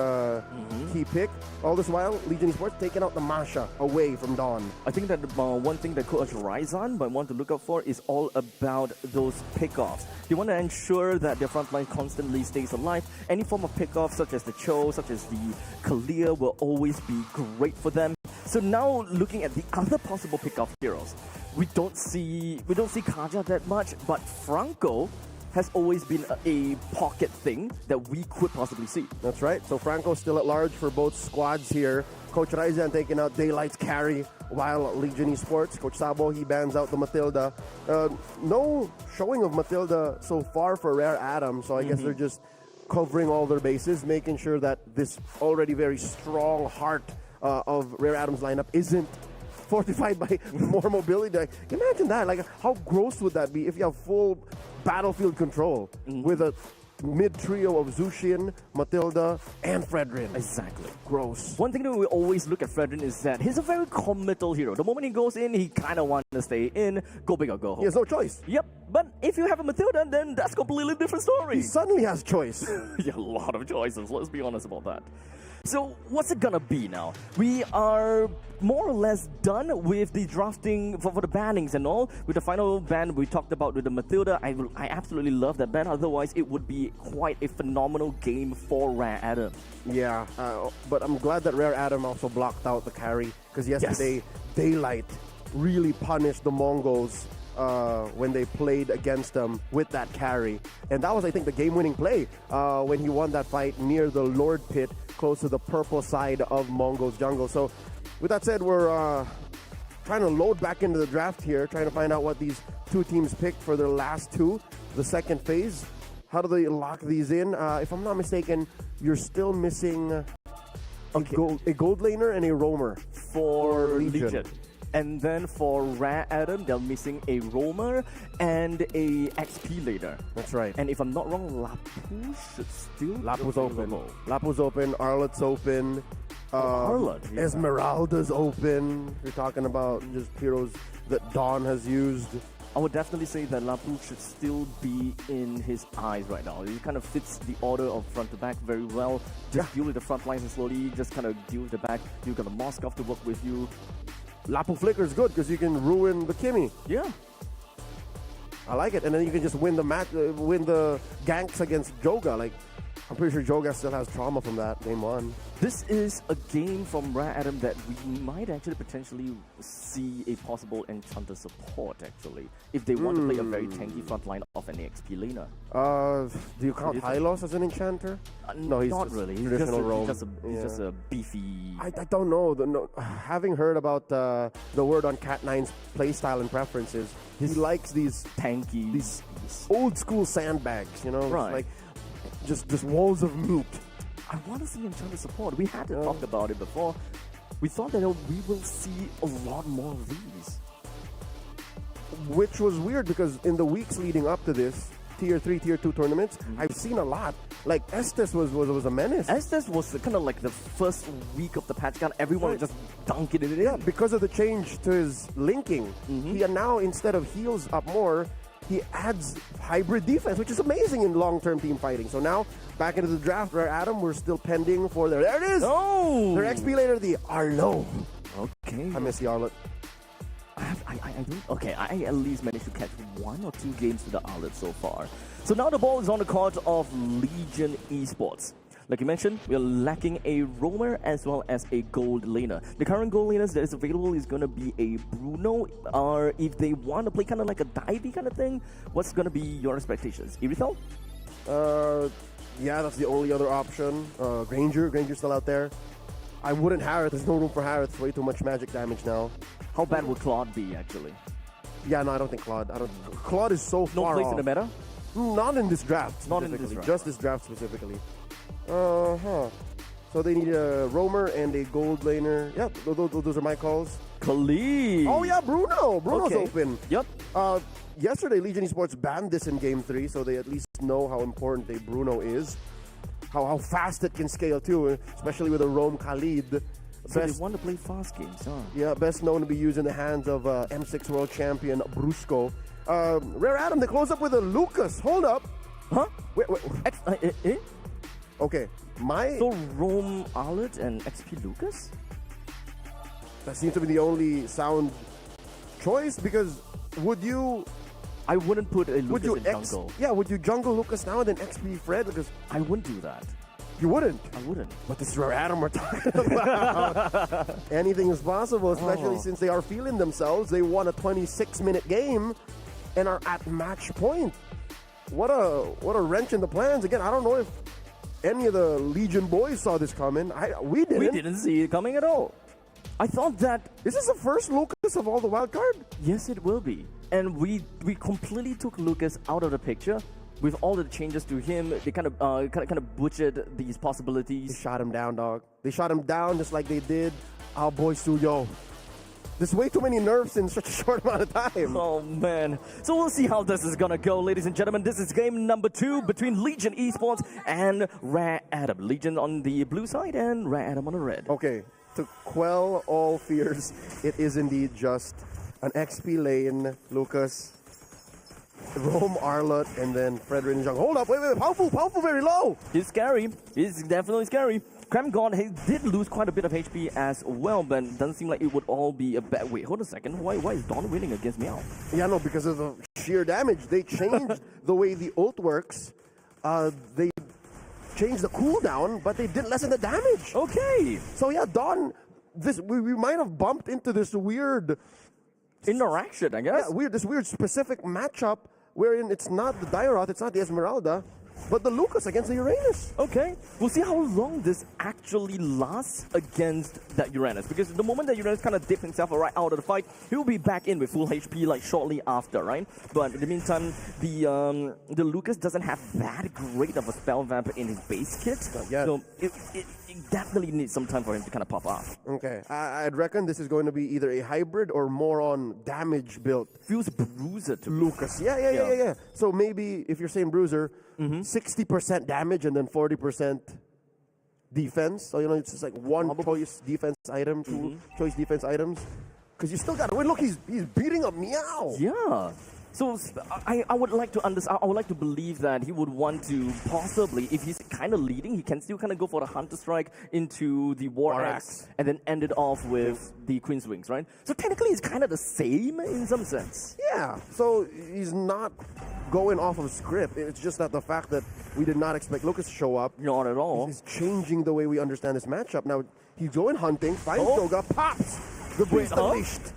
key pick. All this while, Legion Esports taking out the Masha away from Dawn. I think that one thing that Coach Ryzan might want to look out for is all about those pickoffs. They want to ensure that their front line constantly stays alive. Any form of pickoff, such as the Cho, such as the Kalia, will always be great for them. So now, looking at the other possible pickoff heroes, we don't see Kaja that much, but Franco has always been a pocket thing that we could possibly see. That's right. So Franco's still at large for both squads here. Coach Ryzan taking out Daylight's carry while Legion Esports. Coach Sabo, he bans out the Matilda. No showing of Matilda so far for Rare Atom, so I guess they're just covering all their bases, making sure that this already very strong heart of Rare Atom's lineup isn't fortified by more mobility. Like, imagine that. Like, how gross would that be if you have full battlefield control with a mid trio of Zushin, Matilda, and Fredrin? Exactly. Gross. One thing that we always look at Fredrin is that he's a very committal hero. The moment he goes in, he kind of wants to stay in, go big or go home. He has no choice. Yep, but if you have a Matilda, then that's a completely different story. He suddenly has choice. Yeah, a lot of choices, let's be honest about that. So what's it gonna be now? We are more or less done with the drafting for the bannings and all. With the final ban we talked about with the Matilda, I absolutely love that ban. Otherwise, it would be quite a phenomenal game for Rare Atom. Yeah, but I'm glad that Rare Atom also blocked out the carry, because yesterday Daylight really punished the Mongols when they played against them with that carry. And that was, I think, the game-winning play when he won that fight near the Lord Pit, close to the purple side of Mongo's jungle. So with that said, we're trying to load back into the draft here, trying to find out what these two teams picked for their last two, the second phase. How do they lock these in? If I'm not mistaken, you're still missing a gold laner and a roamer for Legion. And then for Rare Atom, they're missing a roamer and a XP later. That's right. And if I'm not wrong, Lapu should still Lapu's open. Lapu's open. Arlet's open. Arlet, yeah. Esmeralda's open. We're talking about just heroes that Dawn has used. I would definitely say that Lapu should still be in his eyes right now. He kind of fits the order of front to back very well. Just deal with the front lines and slowly just kind of deal with the back. You've got the Moskov to work with you. Lapu Flicker is good because you can ruin the Kimi. Yeah. I like it. And then you can just win the match, win the ganks against Joga. Like, I'm pretty sure Joga still has trauma from that game one. This is a game from Rare Atom that we might actually potentially see a possible Enchanter support, actually, if they want to play a very tanky front line of an XP laner. Do you count Hylos as an Enchanter? No, he's not just really. Traditional roam. He's just a beefy... I don't know. Having heard about the word on Cat9's playstyle and preferences, he likes these tanky... These old school sandbags, you know? Right. Like, just walls of meat. I want to see Enchanter support. We had to talk about it before. We thought that we will see a lot more of these. Which was weird because in the weeks leading up to this, tier 3, tier 2 tournaments, I've seen a lot. Like Estes was a menace. Estes was kind of like the first week of the patch, kind of everyone Right. just dunking it in. Yeah, because of the change to his linking, he now, instead of heals up more, he adds hybrid defense, which is amazing in long-term team fighting. So now, back into the draft, Rare Adam, we're still pending for there it is! Oh! Their XP later, the Arlo. Okay. I miss the Arlo. I at least managed to catch 1 or 2 games to the outlet so far. So now the ball is on the court of Legion Esports. Like you mentioned, we're lacking a roamer as well as a gold laner. The current gold laners that is available is going to be a Bruno, or if they want to play kind of like a divey kind of thing, what's going to be your expectations? Irithel? Yeah, that's the only other option. Granger's still out there. I wouldn't Harith. There's no room for Harith. Way too much magic damage now. How bad would Claude be, actually? Yeah, no, I don't think Claude. Claude is so No far place off. in the meta? Not in this draft. Not in this specifically. draft. Just this draft specifically. So they need a roamer and a gold laner. Yeah, those are my calls. Khalid! Oh yeah, Bruno. Bruno's Okay. open. Yep. Yesterday, Legion Esports banned this in Game 3, so they at least know how important a Bruno is. How fast it can scale too, especially with a roam Khalid. So they want to play fast games, huh? Yeah, best known to be used in the hands of M6 World Champion Brusco. Rare Adam, they close up with a Lucas. Hold up. Huh? Wait. Okay, So Rome Arlet and XP Lucas? that seems to be the only sound choice because would you I wouldn't put a would Lucas you in jungle. would you jungle Lucas now and then XP Fred? Because I wouldn't do that. you wouldn't. I wouldn't. But this is Rare Adam we're talking about. Anything is possible, especially Oh. since they are feeling themselves. They won a 26-minute game and are at match point. What a wrench in the plans. Again, I don't know if any of the Legion boys saw this coming. We didn't. We didn't see it coming at all. I thought that, Is this the first Lucas of all the wild card? yes, it will be. And we completely took Lucas out of the picture with all the changes to him. They kind of butchered these They possibilities. shot him down, dog. They shot him down just like they did our boy Suyo. There's way too many nerfs in such a short amount of time. Oh man. So we'll see how this is gonna go, ladies and gentlemen. This is game number 2 between Legion Esports and Rare Adam. Legion on the blue side and Rare Adam on the red. Okay, to quell all fears, it is indeed just an XP lane, Lucas, Rome Arlott, and then Frederick and Jung. Hold up, wait, powerful, very low. He's scary. He's definitely scary. Cramgod, he did lose quite a bit of HP as well, but it doesn't seem like it would all be a bad... Wait, hold a second. Why is Dawn winning against Meow? Yeah, no, because of the sheer damage. They changed the way the ult works. They changed the cooldown, but they didn't lessen the damage. Okay. So yeah, Dawn, we might have bumped into this weird, Interaction, I guess. this weird specific matchup wherein it's not the Dairoth, it's not the Esmeralda, but the Lucas against the Uranus. Okay. We'll see how long this actually lasts against that Uranus. Because the moment that Uranus kind of dips himself right out of the fight, he'll be back in with full HP like shortly after, right? But in the meantime, the Lucas doesn't have that great of a spell vamp in his base kit. yet. So it definitely needs some time for him to kind of pop off. Okay, I'd reckon this is going to be either a hybrid or more on damage built. Feels bruiser to me. Lucas. Yeah. So maybe if you're saying Bruiser, 60% damage and then 40% defense. So, it's just like one choice defense item, two choice defense items. Because you still got to win. Look, he's beating up Meow. Yeah. So I would like to understand. I would like to believe that he would want to possibly, if he's kind of leading, he can still kind of go for the Hunter Strike into the War Axe and then end it off with the Queen's Wings, right? So technically, it's kind of the same in some sense. Yeah. So he's not going off of script. It's just that the fact that we did not expect Lucas to show up Not at all. is changing the way we understand this matchup. Now he's going hunting, finds Joga, pops the Beast Unleashed.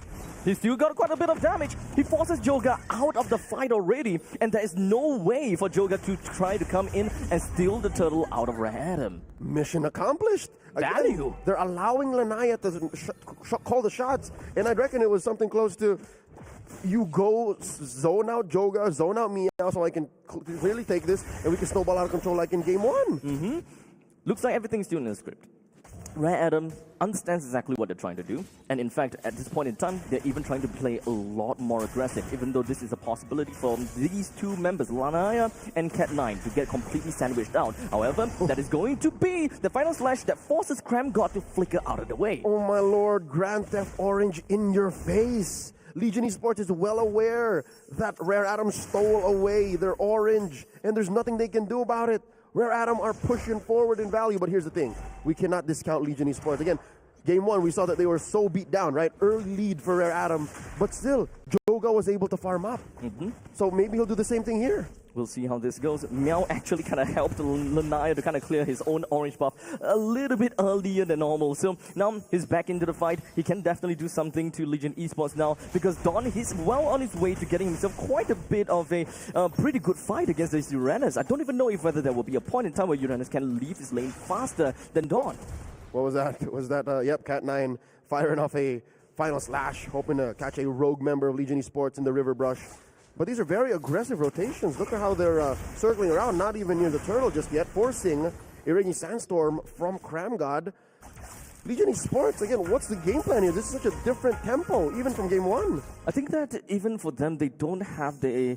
He still got quite a bit of damage. He forces Joga out of the fight already, and there is no way for Joga to try to come in and steal the turtle out of Rare Adam. Mission accomplished. Again, Value. they're allowing Lanaya to call the shots, and I reckon it was something close to you go zone out Joga, zone out Meow, so I can clearly take this, and we can snowball out of control like in game 1. Looks like everything's still in the script. Rare Atom understands exactly what they're trying to do. And in fact, at this point in time, they're even trying to play a lot more aggressive, even though this is a possibility for these two members, Lanaya and Cat9, to get completely sandwiched out. However, that is going to be the final slash that forces CramGod to flicker out of the way. Oh my lord, Grand Theft Orange in your face. Legion Esports is well aware that Rare Atom stole away their orange, and there's nothing they can do about it. Rare Atom are pushing forward in value, but here's the thing. We cannot discount Legion Esports. Again, game one, we saw that they were so beat down, right? Early lead for Rare Atom, but still, Joga was able to farm up. So maybe he'll do the same thing here. We'll see how this goes. Meow actually kind of helped Lanaya to kind of clear his own orange buff a little bit earlier than normal. So now he's back into the fight. He can definitely do something to Legion Esports now because Don, he's well on his way to getting himself quite a bit of a pretty good fight against these Uranus. I don't even know if whether there will be a point in time where Uranus can leave his lane faster than Don. What was that? Was that, yep, Cat9 firing off a final slash, hoping to catch a rogue member of Legion Esports in the river brush. But these are very aggressive rotations. Look at how they're circling around, not even near the turtle just yet, forcing a Raging Sandstorm from CramGod. Legion Esports, again, what's the game plan here? This is such a different tempo, even from game one. I think that even for them, they don't have the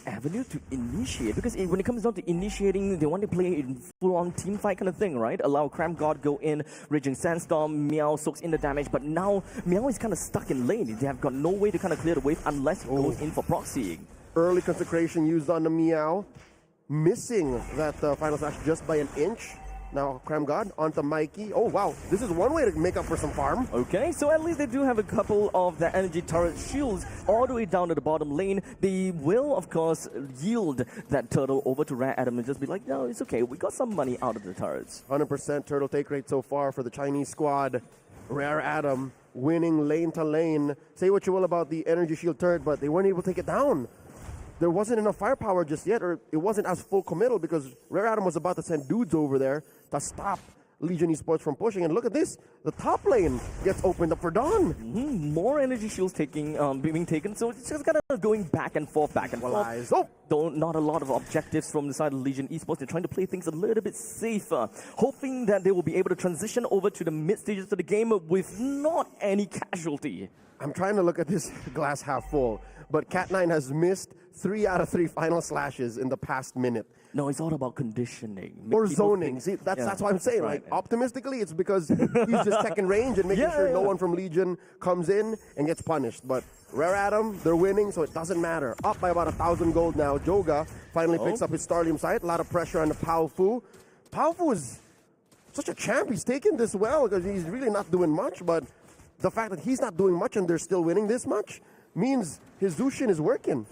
avenue to initiate, because when it comes down to initiating, they want to play in full-on team fight kind of thing, right? Allow CramGod go in, Raging Sandstorm, Meow soaks in the damage, but now Meow is kind of stuck in lane. They have got no way to kind of clear the wave unless he goes in for proxying. Early consecration used on the Meow, missing that final slash just by an inch. Now CramGod onto Mikey. Oh wow, this is one way to make up for some farm. Okay, so at least they do have a couple of the energy turret shields all the way down to the bottom lane. They will, of course, yield that turtle over to Rare Atom and just be like, no, it's okay, we got some money out of the turrets. 100% turtle take rate so far for the Chinese squad. Rare Atom winning lane to lane. Say what you will about the energy shield turret, but they weren't able to take it down. There wasn't enough firepower just yet, or it wasn't as full committal because Rare Atom was about to send dudes over there to stop Legion Esports from pushing. And look at this, the top lane gets opened up for Dawn. More energy shields being taken, so it's just kind of going back and forth. Oh. Though not a lot of objectives from the side of Legion Esports. They're trying to play things a little bit safer, hoping that they will be able to transition over to the mid stages of the game with not any casualty. I'm trying to look at this glass half full, but Cat9 has missed 3 out of 3 final slashes in the past minute. No, it's all about conditioning. Or zoning. See, that's why I'm saying, right. like, optimistically, it's because he's just checking range and making sure no one from Legion comes in and gets punished. But Rare Atom, they're winning, so it doesn't matter. Up by about 1,000 gold now. Joga finally picks up his Starlium sight. A lot of pressure on the Powfu. Powfu is such a champ. He's taken this well because he's really not doing much, but the fact that he's not doing much and they're still winning this much means his Zushin is working.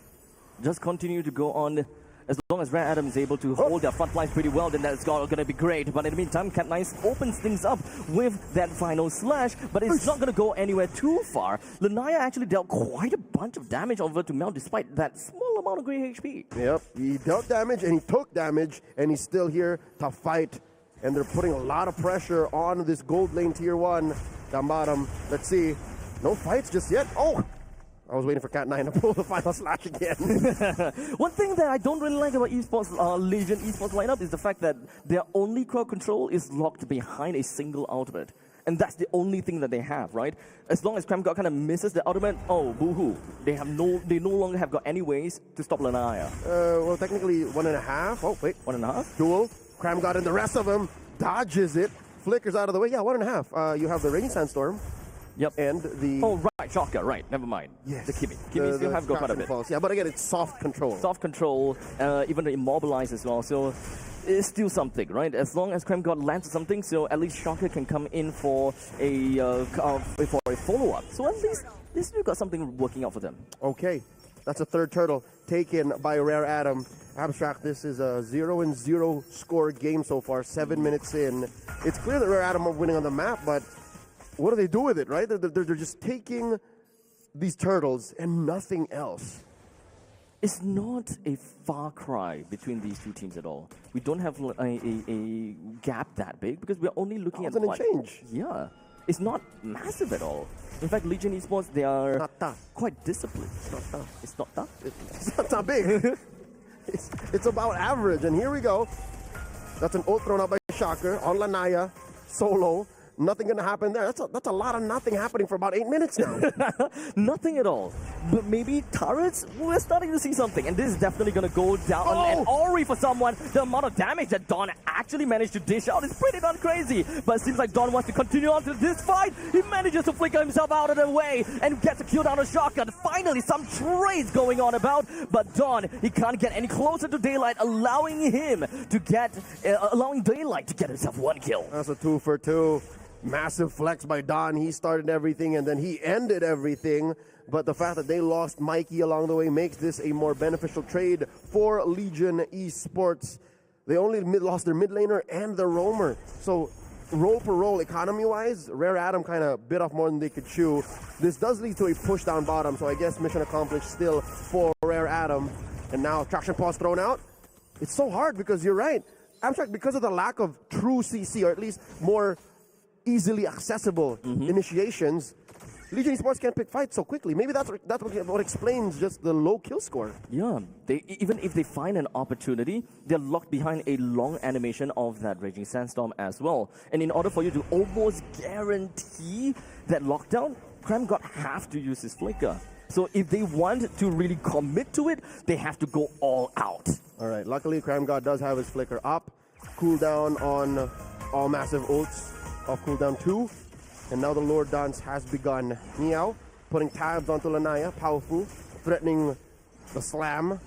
Just continue to go on. As long as Rare Atom is able to hold their front lines pretty well, then that's going to be great. But in the meantime, Cat9 opens things up with that final slash, but it's not going to go anywhere too far. Lanaya actually dealt quite a bunch of damage over to Mel despite that small amount of grey HP. Yep, he dealt damage and he took damage, and he's still here to fight. And they're putting a lot of pressure on this gold lane tier 1 down bottom. Let's see. No fights just yet. Oh! I was waiting for Cat9 to pull the final slash again. One thing that I don't really like about Esports, Legion Esports lineup is the fact that their only crowd control is locked behind a single ultimate. And that's the only thing that they have, right? As long as CramGod kind of misses the ultimate, oh, boo-hoo. They no longer have got any ways to stop Lanaya. Well, technically 1.5. Oh, wait. 1.5? Duel. CramGod and the rest of them dodges it. Flickers out of the way. Yeah, 1.5. You have the Raging Sandstorm. Yep. And the... Oh, right, Shocker, right, never mind. Yes. The Kimi. Kimi still have got quite a bit. Falls. Yeah, but again, it's soft control. Soft control, even the Immobilize as well, so it's still something, right? As long as CramGod lands something, so at least Shocker can come in for a follow-up. So at least they still got something working out for them. Okay, that's a third turtle taken by Rare Atom. Abstract, this is a 0-0 score game so far, 7 minutes in. It's clear that Rare Atom are winning on the map, but what do they do with it, right? They're just taking these turtles and nothing else. It's not a far cry between these two teams at all. We don't have a gap that big because we're only looking at what? Change. Yeah. It's not massive at all. In fact, Legion Esports, they are quite disciplined. It's not tough. It's not tough? It's not big. it's about average, and here we go. That's an ult thrown out by Shocker on Lanaya. solo. Nothing gonna happen there. That's a lot of nothing happening for about 8 minutes now. Nothing at all. But maybe turrets, we're starting to see something. And this is definitely going to go down. Oh! And Ori for someone, the amount of damage that Don actually managed to dish out is pretty darn crazy. But it seems like Don wants to continue on to this fight. He manages to flicker himself out of the way and gets a kill down a shotgun. Finally, some trades going on about. But Don, he can't get any closer to Daylight, allowing him to get, allowing Daylight to get himself one kill. That's a 2 for 2. Massive flex by Don. He started everything and then he ended everything. But the fact that they lost Mikey along the way makes this a more beneficial trade for Legion Esports. They only lost their mid laner and their roamer. So roll per roll, economy-wise, Rare Atom kind of bit off more than they could chew. This does lead to a push down bottom. So I guess mission accomplished still for Rare Atom. And now traction pause thrown out. It's so hard because you're right. Abstract, because of the lack of true CC, or at least more easily accessible initiations, Legion Esports can't pick fights so quickly. Maybe that's what explains just the low kill score. Yeah, even if they find an opportunity, they're locked behind a long animation of that Raging Sandstorm as well. And in order for you to almost guarantee that lockdown, CramGod have to use his flicker. So if they want to really commit to it, they have to go all out. All right, luckily CramGod does have his flicker up. Cooldown on all massive ults of cooldown 2. And now the Lord Dance has begun. Meow putting tabs onto Lanaya, powerful, threatening the slam.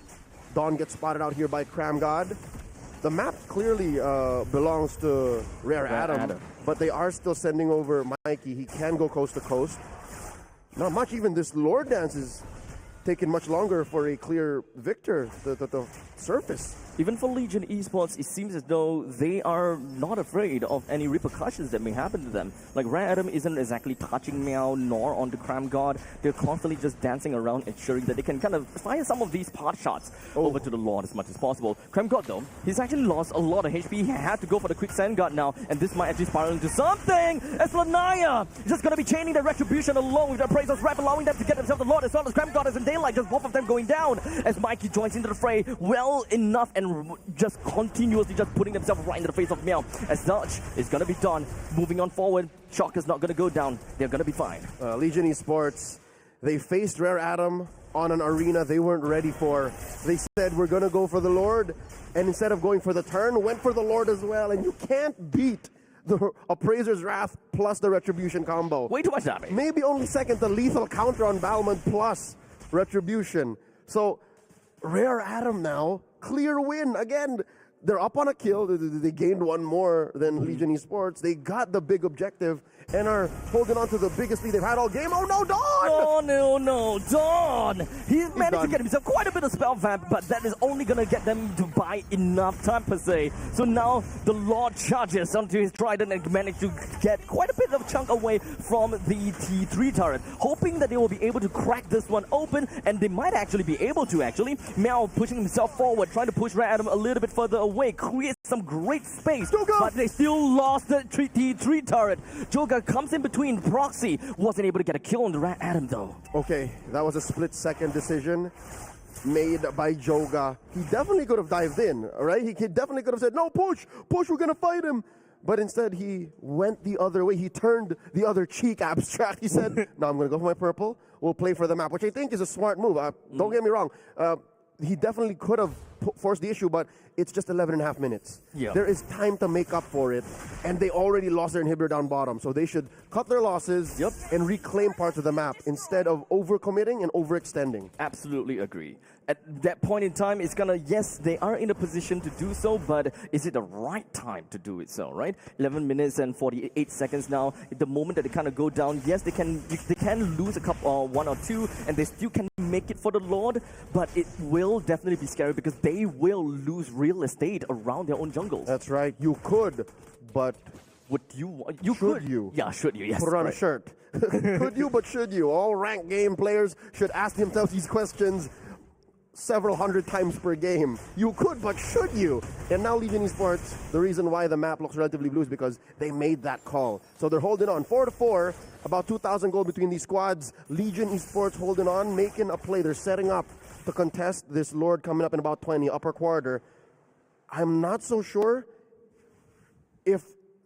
Dawn gets spotted out here by CramGod. The map clearly belongs to Rare Atom, but they are still sending over Mikey. He can go coast to coast. Not much, even this Lord Dance is taking much longer for a clear victor, the surface. Even for Legion Esports, it seems as though they are not afraid of any repercussions that may happen to them. Like, Rare Atom isn't exactly touching Meow nor on the CramGod. They're constantly just dancing around, ensuring that they can kind of fire some of these pot shots over to the Lord as much as possible. CramGod, though, he's actually lost a lot of HP. He had to go for the quick sand guard now, and this might actually spiral into something. As Lanaya is just going to be chaining the Retribution alone with the Appraiser's Wrap, allowing them to get themselves the Lord, as well as CramGod is in Daylight, just both of them going down. As Mikey joins into the fray well enough and just continuously just putting themselves right in the face of Meow. As such, it's going to be done. Moving on forward, Shock is not going to go down. They're going to be fine. Legion Esports, they faced Rare Atom on an arena they weren't ready for. They said, we're going to go for the Lord. And instead of going for the turn, went for the Lord as well. And you can't beat the Appraiser's Wrath plus the Retribution combo. Way too much damage. Maybe only second the lethal counter on Balmond plus Retribution. So, Rare Atom now, clear win. Again, they're up on a kill. They gained one more than Legion Esports. They got the big objective and are holding on to the biggest lead they've had all game. Oh no, Dawn! Oh no, Dawn! He's managed to get himself quite a bit of spell vamp, but that is only going to get them to buy enough time per se. So now the Lord charges onto his trident and managed to get quite a bit of chunk away from the T3 turret, hoping that they will be able to crack this one open, and they might actually be able to actually. Meow pushing himself forward, trying to push Rare Atom a little bit further away, creates some great space, but they still lost the T3 turret. Joga comes in between. Proxy wasn't able to get a kill on the Rare Atom though. Okay, that was a split-second decision made by Joga. He definitely could have dived in, all right? He definitely could have said, no, push, we're going to fight him. But instead, he went the other way. He turned the other cheek, Abstract. He said, no, I'm going to go for my purple. We'll play for the map, which I think is a smart move. Don't get me wrong. He definitely could have forced the issue, but it's just 11 and a half minutes. Yeah. There is time to make up for it, and they already lost their inhibitor down bottom, so they should cut their losses and reclaim parts of the map instead of overcommitting and overextending. Absolutely agree. At that point in time, it's gonna, yes, they are in a position to do so, but is it the right time to do it so, right? 11 minutes and 48 seconds now. At the moment that they kind of go down, yes, they can lose a couple, one or two, and they still can make it for the Lord, but it will definitely be scary because they will lose real estate around their own jungles. That's right. You could, but would you? Should you? Yeah, should you? Yes. Put it on a shirt. Could you, but should you? All ranked game players should ask themselves these questions several hundred times per game. You could, but should you? And now Legion Esports, the reason why the map looks relatively blue is because they made that call. So they're holding on 4-4, about 2,000 gold between these squads. Legion Esports holding on, making a play. They're setting up to contest this Lord coming up in about 20, upper quarter. I'm not so sure if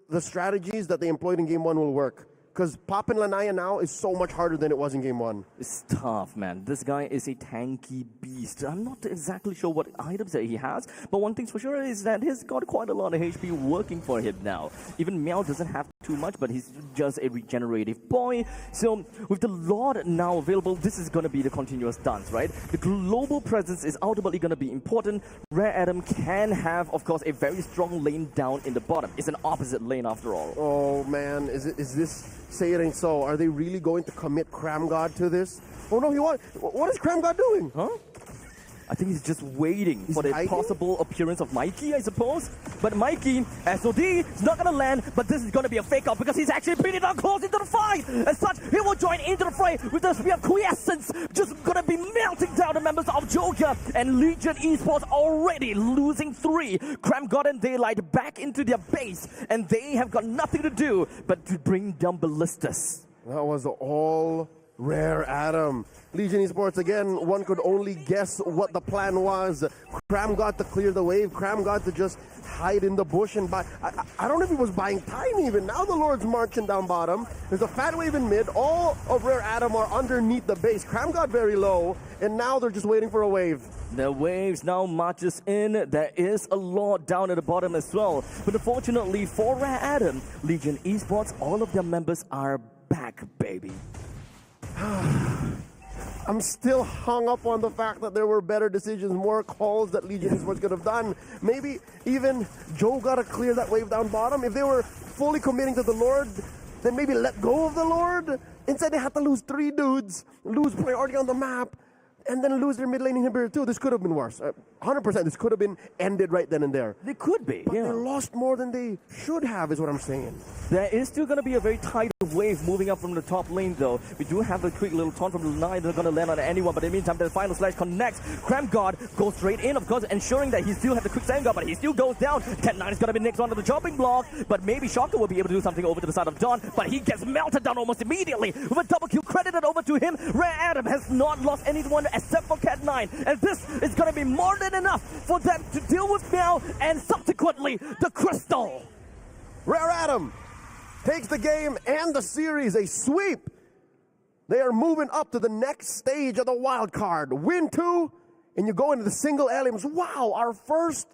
the strategies that they employed in Game 1 will work. Because popping Lanaya now is so much harder than it was in Game 1. It's tough, man. This guy is a tanky beast. I'm not exactly sure what items that he has, but one thing's for sure is that he's got quite a lot of HP working for him now. Even Meow doesn't have too much, but he's just a regenerative boy. So with the Lord now available, this is going to be the continuous dance, right? The global presence is ultimately going to be important. Rare Adam can have, of course, a very strong lane down in the bottom. It's an opposite lane after all. Oh man, is this... Say it ain't so. Are they really going to commit Cram God to this? Oh no, what is Cram God doing? Huh? I think he's just waiting for the possible appearance of Mikey, I suppose. But Mikey, SOD, is not going to land, but this is going to be a fake out because he's actually pretty darn close into the fight. As such, he will join into the fray with the Spear of Quiescence, just going to be melting down the members of Joker and Legion Esports already losing 3. Cram God and Daylight back into their base, and they have got nothing to do but to bring down Ballistas. That was all Rare Adam. Legion Esports, again, one could only guess what the plan was. Cram got to clear the wave. Cram got to just hide in the bush and buy. I don't know if he was buying time even. Now the Lord's marching down bottom. There's a fat wave in mid. All of Rare Adam are underneath the base. Cram got very low, and now they're just waiting for a wave. The waves now marches in. There is a Lord down at the bottom as well. But unfortunately for Rare Adam, Legion Esports, all of their members are back, baby. I'm still hung up on the fact that there were better decisions, more calls that Legion Esports could have done. Maybe even Joe got to clear that wave down bottom. If they were fully committing to the Lord, then maybe let go of the Lord. Instead, they had to lose 3 dudes, lose priority on the map, and then lose their mid lane inhibitor too. This could have been worse. 100%, this could have been ended right then and there. They could be, but yeah. They lost more than they should have, is what I'm saying. There is still going to be a very tight wave moving up from the top lane, though. We do have a quick little taunt from the 9. They're going to land on anyone, but in the meantime, the final slash connects. Cram God goes straight in, of course, ensuring that he still has the quick sand guard, but he still goes down. 10-9 is going to be next onto the chopping block, but maybe Shocker will be able to do something over to the side of Dawn, but he gets melted down almost immediately with a double kill credited over to him. Rare Adam has not lost anyone except for Cat 9, and this is going to be more than enough for them to deal with now and subsequently the Crystal. Rare Adam takes the game and the series, a sweep. They are moving up to the next stage of the wild card. Win 2, and you go into the single elims. Wow, our first